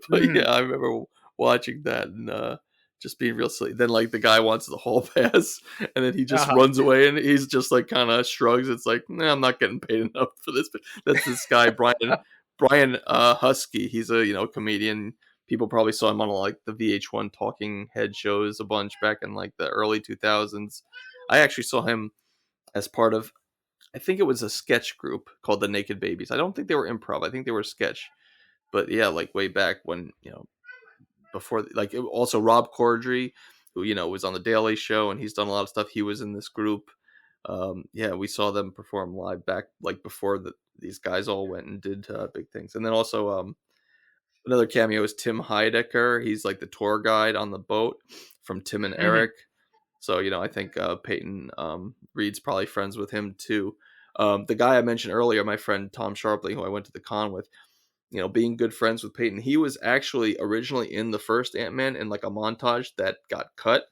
But Mhm. yeah, I remember watching that and just being real silly. Then like the guy wants the hall pass, and then he just Uh-huh. runs away, and he's just like kind of shrugs. It's like, nah, I'm not getting paid enough for this. But that's this guy Brian Husky. He's a comedian. People probably saw him on like the VH1 talking head shows a bunch back in like the early 2000s. I actually saw him as part of, I think it was a sketch group called the Naked Babies. I don't think they were improv. I think they were sketch. But yeah, like way back when, before, like also Rob Corddry, who, was on the Daily Show and he's done a lot of stuff. He was in this group. Yeah, we saw them perform live back like before these guys all went and did big things. And then also, another cameo is Tim Heidecker. He's like the tour guide on the boat from Tim and Mhm. Eric. So, I think Peyton Reed's probably friends with him too. The guy I mentioned earlier, my friend Tom Sharpley, who I went to the con with, being good friends with Peyton. He was actually originally in the first Ant-Man in like a montage that got cut,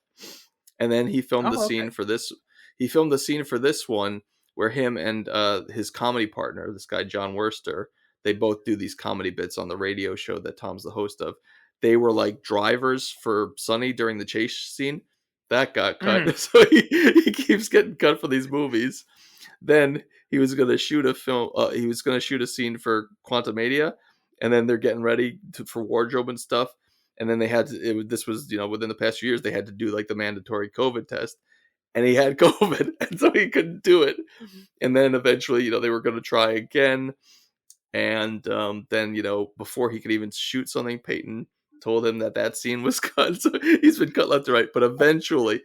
and then he filmed the Oh, scene okay. for this. He filmed the scene for this one where him and his comedy partner, this guy John Worster, they both do these comedy bits on the radio show that Tom's the host of. They were like drivers for Sonny during the chase scene. That got Mhm. cut, so he keeps getting cut for these movies. Then he was going to shoot a film. He was going to shoot a scene for Quantumania, and then they're getting ready for wardrobe and stuff. And then they had to. This was within the past few years they had to do like the mandatory COVID test, and he had COVID, and so he couldn't do it. And then eventually, they were going to try again, and then before he could even shoot something, Peyton told him that scene was cut. So he's been cut left to right. But eventually,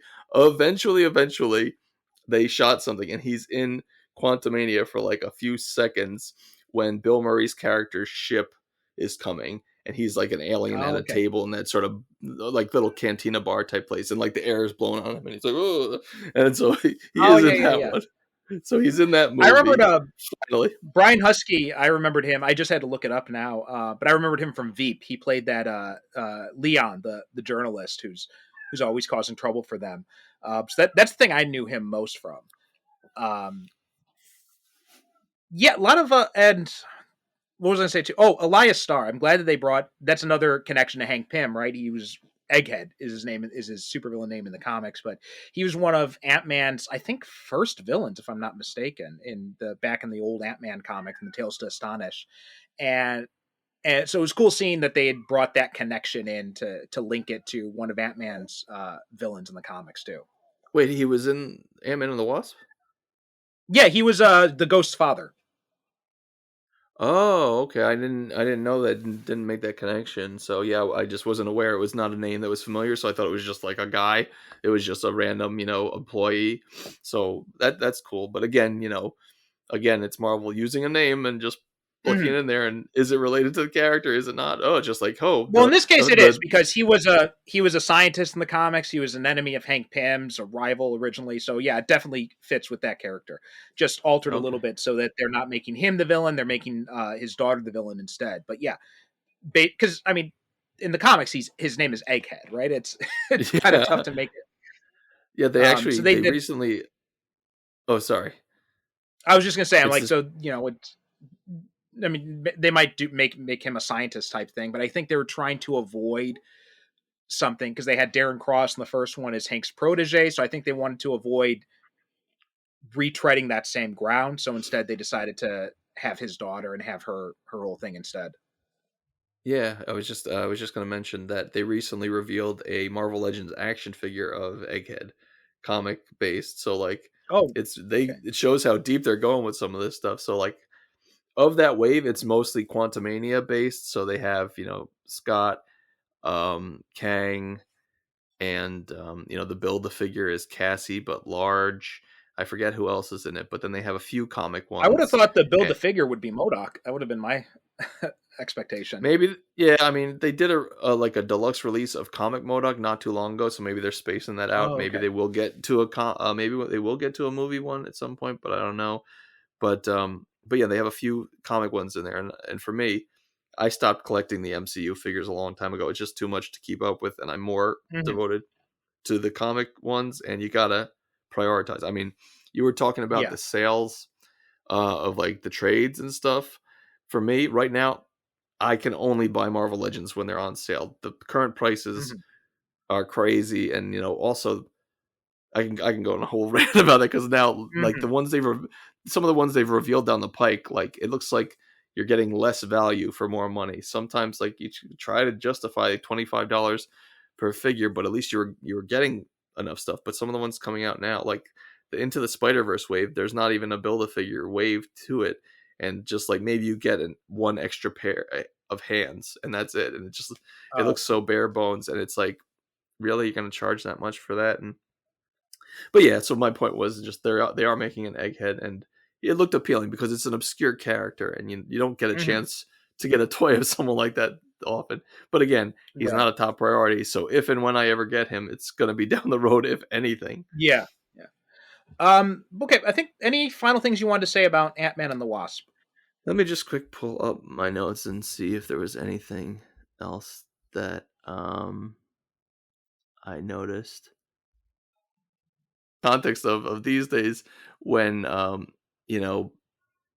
they shot something, and he's in Quantumania for like a few seconds when Bill Murray's character's ship is coming, and he's like an alien Oh, at a okay. table in that sort of like little cantina bar type place, and like the air is blowing on him, and he's like, oh, and so he Oh, is yeah, in yeah, that yeah. one. So he's in that I remembered movie finally. Brian Husky. I remembered him. I just had to look it up now, but I remembered him from Veep. He played that Leon, the journalist who's always causing trouble for them. So that's the thing I knew him most from. Um, yeah, a lot of and what was I going to say too? Oh, Elias Starr. I'm glad that they brought. That's another connection to Hank Pym, right? He was Egghead is his name, is his supervillain name in the comics, but he was one of Ant-Man's, I think, first villains, if I'm not mistaken, back in the old Ant-Man comic, in the Tales to Astonish, and so it was cool seeing that they had brought that connection in to link it to one of Ant-Man's villains in the comics too. Wait, he was in Ant-Man and the Wasp? Yeah, he was the Ghost's father. Oh, okay. I didn't know that. Didn't make that connection. So yeah, I just wasn't aware. It was not a name that was familiar. So I thought it was just like a guy. It was just a random, employee. So that's cool. But again, it's Marvel using a name and just plugging it Mhm. in there. And is it related to the character? Is it not? Oh, it's just like Well, in this case, it is the because he was a scientist in the comics. He was an enemy of Hank Pym's, a rival originally. So yeah, it definitely fits with that character. Just altered a little okay. bit so that they're not making him the villain; they're making his daughter the villain instead. But yeah, because I mean, in the comics, his name is Egghead, right? It's it's kind of tough Yeah, to make it. yeah. They So actually they they did. recently. Oh, sorry. I was just gonna say, I'm It's like, this. so it's. I mean, they might do make him a scientist type thing, but I think they were trying to avoid something because they had Darren Cross in the first one as Hank's protege, so I think they wanted to avoid retreading that same ground. So instead, they decided to have his daughter and have her whole thing instead. Yeah, I was just gonna mention that they recently revealed a Marvel Legends action figure of Egghead, comic based. So like, Oh, okay. it shows how deep they're going with some of this stuff. So like, of that wave, it's mostly Quantumania based. So they have Scott, Kang, and the build the figure is Cassie but large. I forget who else is in it, but then they have a few comic I would have ones. thought the build the figure would be Modoc. That would have been my expectation. Maybe, yeah. I mean, they did a like a deluxe release of Comic MODOK not too long ago, so maybe they're spacing that out. Oh, Maybe okay. they will get to maybe they will get to a movie one at some point, but I don't know. But yeah, they have a few comic ones in there, and for me, I stopped collecting the MCU figures a long time ago. It's just too much to keep up with, and I'm more Hmm. devoted to the comic ones. And you gotta prioritize. I mean, you were talking about Yeah. the sales of like the trades and stuff. For me, right now, I can only buy Marvel Legends when they're on sale. The current prices Hmm. are crazy, and also I can go on a whole rant about that because now like Hmm. some of the ones they've revealed down the pike, like it looks like you're getting less value for more money. Sometimes like try to justify $25 per figure, but at least you were getting enough stuff. But some of the ones coming out now, like the Into the Spider-Verse wave, there's not even a Build-A-Figure wave to it, and just like maybe you get one extra pair of hands, and that's it. And it Oh. looks so bare bones, and it's like, really, you're gonna charge that much for that? And but yeah, so my point was just they are making an Egghead, and it looked appealing because it's an obscure character, and you don't get a Hmm. chance to get a toy of someone like that often. But again, he's Right. not a top priority, so if and when I ever get him, it's gonna be down the road, if anything. Yeah. Yeah. Okay. I think any final things you wanted to say about Ant Man and the Wasp? Let me just quick pull up my notes and see if there was anything else that I noticed. Context of these days when you know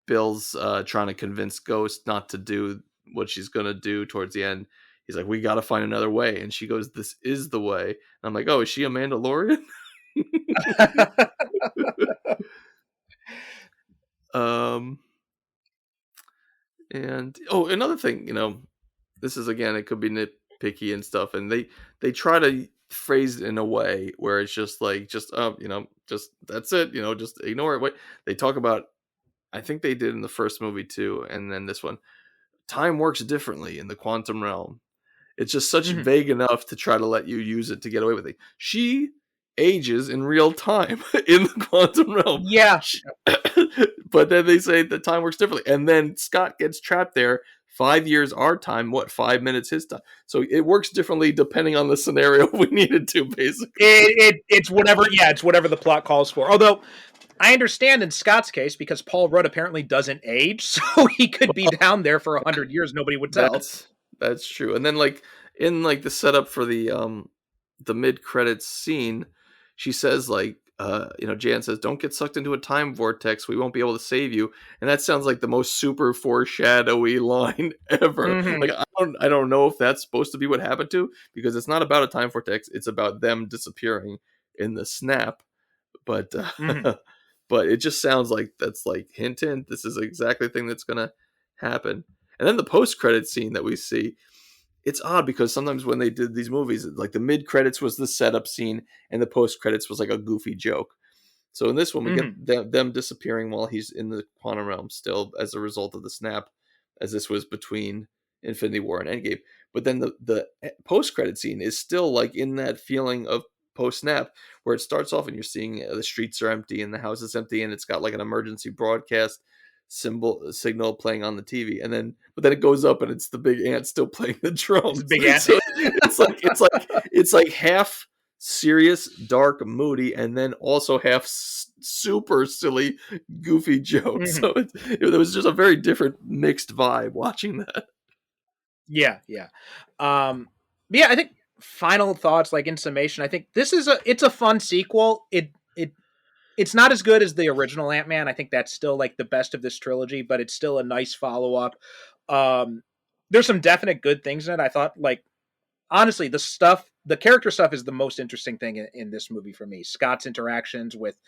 Bill's trying to convince Ghost not to do what she's gonna do towards the end. He's like, "We got to find another way," and she goes, "This is the way." And I'm like, "Oh, is she a Mandalorian?" um, and another thing, this is again, it could be nitpicky and stuff, and they try to phrase it in a way where it's just like, just that's it, just ignore it. What they talk about, I think they did in the first movie too, and then this one. Time works differently in the quantum realm. It's just such Mhm. vague enough to try to let you use it to get away with it. She ages in real time in the quantum realm. Yeah. But then they say that time works differently. And then Scott gets trapped there. 5 years our time, 5 minutes his time. So it works differently depending on the scenario we needed to, basically. It's whatever. Yeah, it's whatever the plot calls for. Although I understand in Scott's case because Paul Rudd apparently doesn't age, so he could be down there for 100 years. Nobody would tell. That's true. And then in the setup for the mid credits scene, she says Jan says, "Don't get sucked into a time vortex. We won't be able to save you." And that sounds like the most super foreshadowy line ever. Mhm. Like I don't know if that's supposed to be what happened to, because it's not about a time vortex. It's about them disappearing in the snap. But Mhm. but it just sounds like that's like hint hint. This is exactly the thing that's gonna happen. And then the post credit scene that we see, it's odd because sometimes when they did these movies, like the mid credits was the setup scene and the post credits was like a goofy joke. So in this one, we get Mhm. them disappearing while he's in the quantum realm still as a result of the snap, as this was between Infinity War and Endgame. But then the post credit scene is still like in that feeling of post snap, where it starts off and you're seeing the streets are empty and the house is empty and it's got like an emergency broadcast signal playing on the TV, and then but then it goes up and it's the big ant still playing the It's a drums. big ant. So it's like half serious, dark, moody, and then also half super silly, goofy jokes. Mhm. So it was just a very different mixed vibe watching that. Yeah, yeah. But yeah, I think final thoughts, like in summation, I think it's a fun sequel. It's not as good as the original Ant-Man. I think that's still like the best of this trilogy, but it's still a nice follow-up. Um, there's some definite good things in it. I thought, like, honestly, the character stuff is the most interesting thing in this movie for me. Scott's interactions with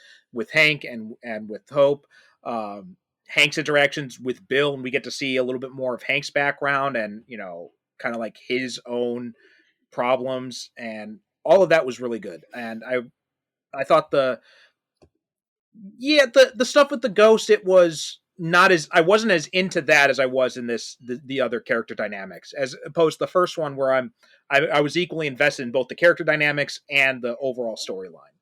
Hank and with Hope, Hank's interactions with Bill, and we get to see a little bit more of Hank's background and kind of like his own problems, and all of that was really good. And I thought the stuff with the ghost, it was not as I wasn't as into that as I was in the other character dynamics, as opposed to the first one where I was equally invested in both the character dynamics and the overall storyline.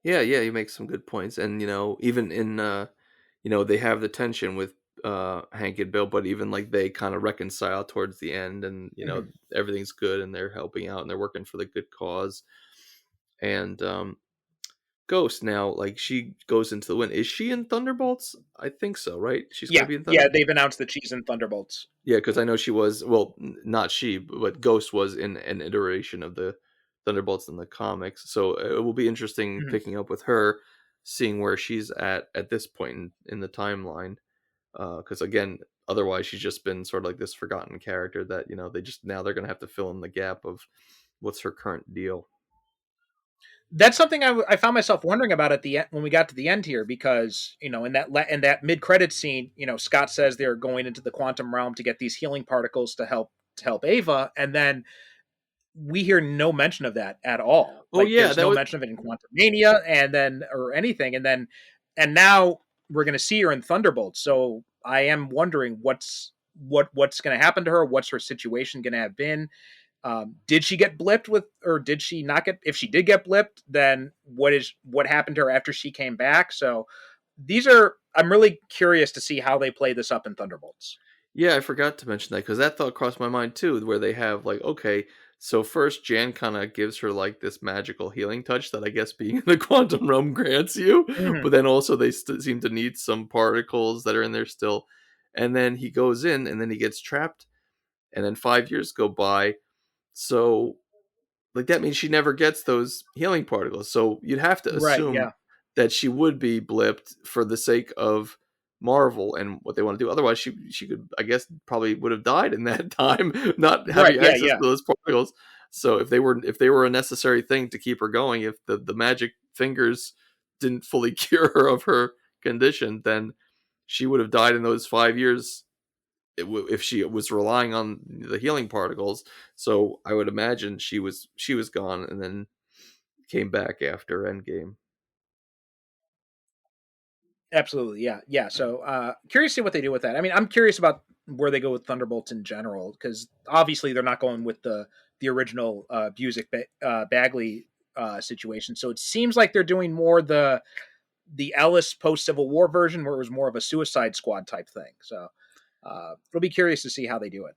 Yeah, yeah, you make some good points, and even in they have the tension with Hank and Bill, but even like they kind of reconcile towards the end, and Mhm. everything's good, and they're helping out, and they're working for the good cause. And Ghost now, like she goes into the wind. Is she in Thunderbolts? I think so, right? She's going to Yeah, be in yeah, Thunder. they've announced that she's in Thunderbolts. Yeah, because I know she was. Well, not she, but Ghost was in an iteration of the Thunderbolts in the comics. So it will be interesting Mhm. picking up with her, seeing where she's at this point in the timeline. Because again, otherwise she's just been sort of like this forgotten character that they just now they're going to have to fill in the gap of what's her current deal. That's something I found myself wondering about at the end when we got to the end here, because in that mid credit scene, Scott says they're going into the quantum realm to get these healing particles to help Ava, and then we hear no mention of that at all. Oh Like yeah, there's that no was. mention of it in Quantum Mania, and then or anything, and now we're gonna see her in Thunderbolts. So I am wondering what's gonna happen to her. What's her situation gonna have been? Did she get blipped with, or did she not get? If she did get blipped, then what happened to her after she came back? So I'm really curious to see how they play this up in Thunderbolts. Yeah, I forgot to mention that because that thought crossed my mind too, where they have like, okay, so first Jan kind of gives her like this magical healing touch that I guess being in the quantum realm grants you, Mhm. but then also they seem to need some particles that are in there still, and then he goes in, and then he gets trapped, and then 5 years go by. So, like, that means she never gets those healing particles. So you'd have to Right. assume Yeah. that she would be blipped for the sake of Marvel and what they want to do. Otherwise, she could, I guess, probably would have died in that time, not Right. having Yeah. access Yeah. to those particles. So if they were a necessary thing to keep her going, if the magic fingers didn't fully cure her of her condition, then she would have died in those 5 years if she was relying on the healing particles. So I would imagine she was gone and then came back after Endgame. Absolutely. Yeah. Yeah. So curious to see what they do with that. I mean, I'm curious about where they go with Thunderbolts in general, because obviously they're not going with the original Bagley situation. So it seems like they're doing more the Ellis post Civil War version, where it was more of a Suicide Squad type thing. So it'll be curious to see how they do it.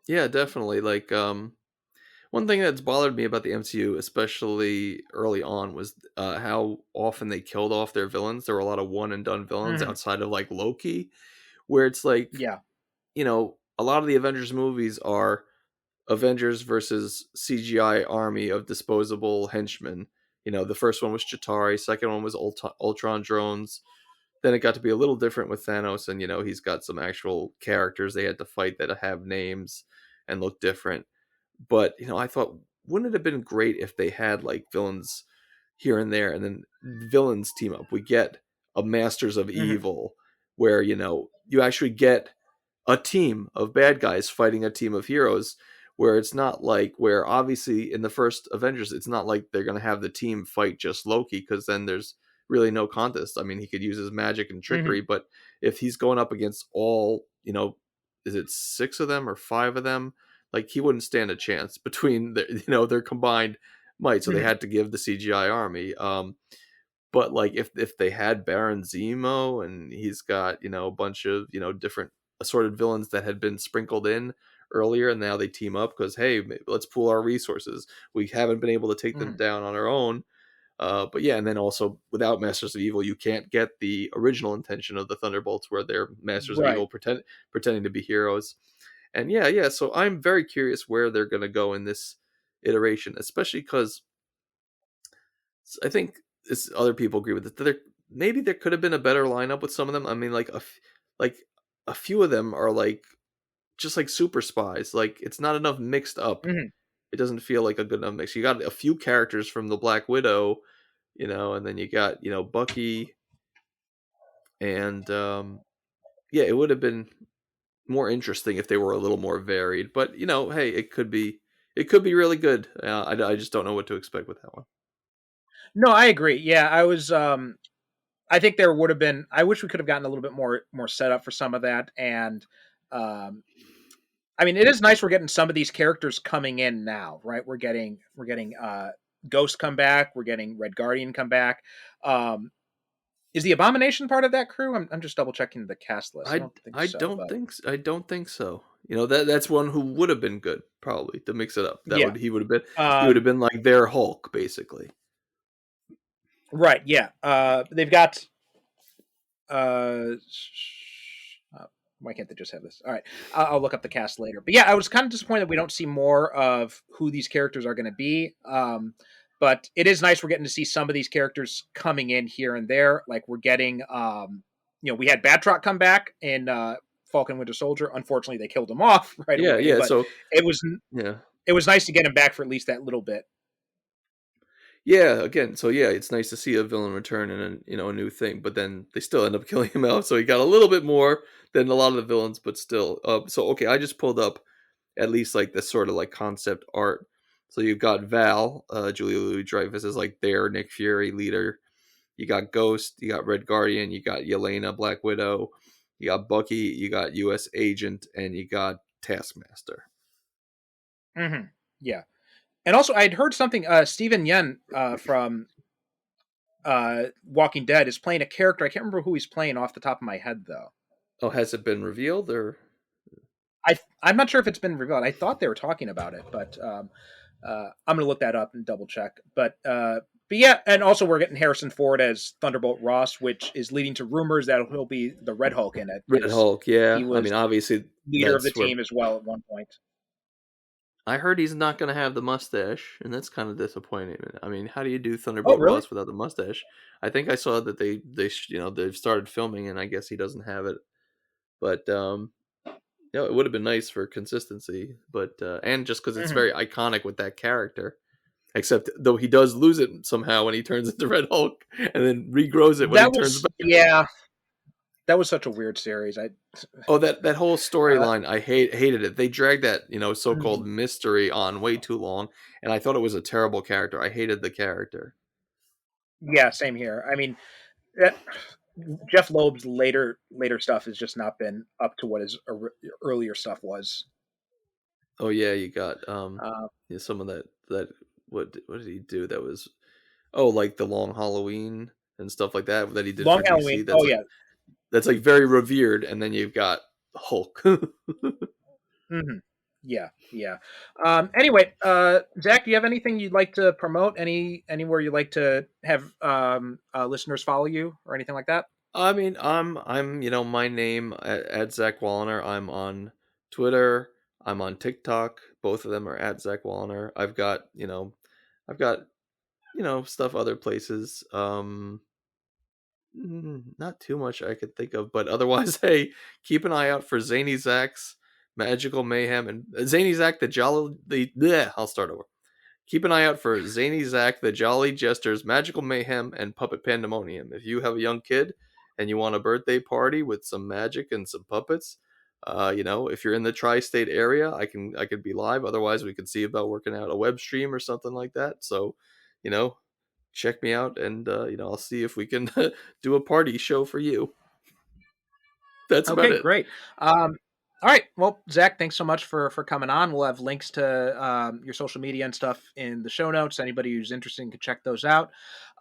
Yeah, definitely. Like, one thing that's bothered me about the MCU, especially early on, was how often they killed off their villains. There were a lot of one and done villains Mhm. outside of like Loki, where it's like, Yeah. a lot of the Avengers movies are Avengers versus CGI army of disposable henchmen. The first one was Chitauri, second one was Ultron drones. Then it got to be a little different with Thanos, and he's got some actual characters they had to fight that have names and look different. But I thought, wouldn't it have been great if they had like villains here and there, and then villains team up? We get a Masters of Mhm. Evil, where you actually get a team of bad guys fighting a team of heroes, where it's not like where obviously in the first Avengers it's not like they're going to have the team fight just Loki, because then there's really no contest. I mean, he could use his magic and Mhm. trickery, but if he's going up against all, is it 6 of them or 5 of them, like he wouldn't stand a chance between their combined might. So they Mhm. had to give the CGI army. But like if they had Baron Zemo, and he's got a bunch of different assorted villains that had been sprinkled in earlier, and now they team up because, hey, let's pool our resources. We haven't been able to take them Mhm. down on our own. But yeah, and then also without Masters of Evil, you can't get the original intention of the Thunderbolts, where they're Masters of Right. Evil pretending to be heroes. And yeah. So I'm very curious where they're going to go in this iteration, especially because I think other people agree with it. Maybe there could have been a better lineup with some of them. I mean, like a few of them are like just like super spies. Like it's not enough mixed up. Mhm. It doesn't feel like a good enough mix. You got a few characters from the Black Widow, and then you got Bucky, and yeah, it would have been more interesting if they were a little more varied. But hey, it could be really good. I just don't know what to expect with that one. No, I agree. Yeah, I think there would have been. I wish we could have gotten a little bit more setup for some of that. And um, I mean, it is nice we're getting some of these characters coming in now, right? We're getting Ghost come back. We're getting Red Guardian come back. Um, is the Abomination part of that crew? I'm just double checking the cast list. I I don't think I so, don't but think I don't think so. That's one who would have been good, probably, to mix it up. That yeah. would he would have been he would Um, have been like their Hulk, basically. right. Yeah. They've got. Uh, why can't they just have this? All right, I'll look up the cast later. But yeah, I was kind of disappointed we don't see more of who these characters are going to be. But it is nice we're getting to see some of these characters coming in here and there. Like we're getting, we had Batroc come back in Falcon Winter Soldier. Unfortunately, they killed him off right Yeah, away. yeah. But So it was yeah, it was nice to get him back for at least that little bit. yeah. Again, so yeah, it's nice to see a villain return and a new thing. But then they still end up killing him out. So he got a little bit more than a lot of the villains, but still. So okay, I just pulled up at least like this sort of like concept art. So you've got Val, Julia Louis-Dreyfus is like their Nick Fury leader. You got Ghost, you got Red Guardian, you got Yelena, Black Widow, you got Bucky, you got U.S. Agent, and you got Taskmaster. Hmm. Yeah, and also I'd heard something. Stephen Yen from Walking Dead is playing a character. I can't remember who he's playing off the top of my head though. Oh, has it been revealed or? I'm not sure if it's been revealed. I thought they were talking about it, but I'm going to look that up and double check. But But yeah, and also we're getting Harrison Ford as Thunderbolt Ross, which is leading to rumors that he'll be the Red Hulk in it. Red 'Cause Hulk, yeah. he I was mean, obviously leader of the that's where team as well at one point. I heard he's not going to have the mustache, and that's kind of disappointing. I mean, how do you do Oh, Thunderbolt really? Ross without the mustache? I think I saw that they've started filming, and I guess he doesn't have it. But it would have been nice for consistency, but and just because it's Mhm. very iconic with that character. Except though he does lose it somehow when he turns into Red Hulk, and then regrows it when he That turns was back. yeah. That was such a weird series. Oh, that whole Uh, storyline, I hated it. They dragged that so-called mhm. mystery on way too long, and I thought it was a terrible character. I hated the character. Yeah, same here. I mean, that, Jeff Loeb's later stuff has just not been up to what his earlier stuff was. Oh yeah, you got Uh, some of that what did he do? That was like the Long Halloween and stuff like that he did Long for Halloween. DC. Oh yeah. That's like very revered, and then you've got Hulk. Hmm. Yeah, yeah. Anyway, Zach, do you have anything you'd like to promote? Anywhere you'd like to have listeners follow you or anything like that? I mean, I'm my name at Zach Woliner. I'm on Twitter. I'm on TikTok. Both of them are at Zach Woliner. I've got stuff other places. Not too much I could think of, but otherwise, hey, keep an eye out for Zany Zach's Magical Mayhem and Zany Zach the Jolly. I'll start over. Keep an eye out for Zany Zach, the Jolly Jester's Magical Mayhem and Puppet Pandemonium. If you have a young kid and you want a birthday party with some magic and some puppets, if you're in the tri-state area, I could be live. Otherwise, we could see about working out a web stream or something like that. So, you know, check me out, and I'll see if we can do a party show for you. That's about Okay, it. great. All right. Well, Zach, thanks so much for coming on. We'll have links to your social media and stuff in the show notes. Anybody who's interested can check those out.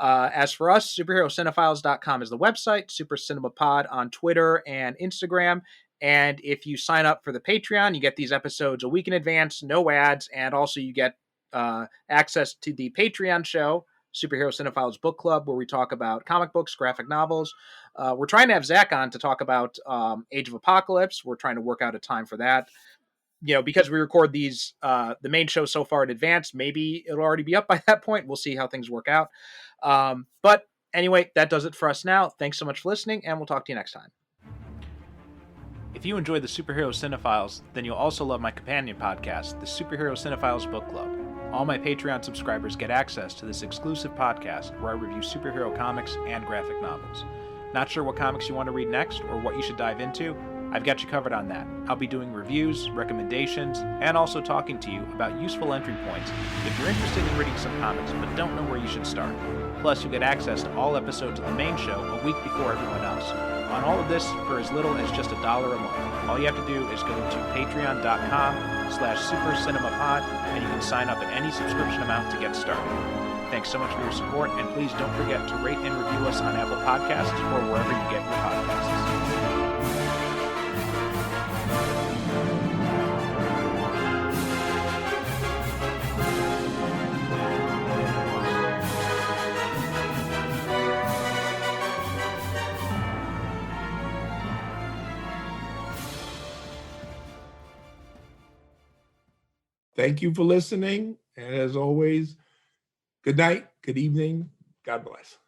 As for us, superherocinephiles.com is the website, Super Cinema Pod on Twitter and Instagram. And if you sign up for the Patreon, you get these episodes a week in advance, no ads, and also you get access to the Patreon show, Superhero Cinephiles Book Club, where we talk about comic books, graphic novels. We're trying to have Zach on to talk about Age of Apocalypse. We're trying to work out a time for that. Because we record these, the main show so far in advance, maybe it'll already be up by that point. We'll see how things work out. But anyway, that does it for us now. Thanks so much for listening, and we'll talk to you next time. If you enjoy the Superhero Cinephiles, then you'll also love my companion podcast, the Superhero Cinephiles Book Club. All my Patreon subscribers get access to this exclusive podcast where I review superhero comics and graphic novels. Not sure what comics you want to read next or what you should dive into? I've got you covered on that. I'll be doing reviews, recommendations, and also talking to you about useful entry points if you're interested in reading some comics but don't know where you should start. Plus, you'll get access to all episodes of the main show a week before everyone else. On all of this for as little as just $1 a month. All you have to do is go to patreon.com/supercinemapod and you can sign up at any subscription amount to get started. Thanks so much for your support, and please don't forget to rate and review us on Apple Podcasts or wherever you get your podcasts. Thank you for listening. And as always, good night, good evening. God bless.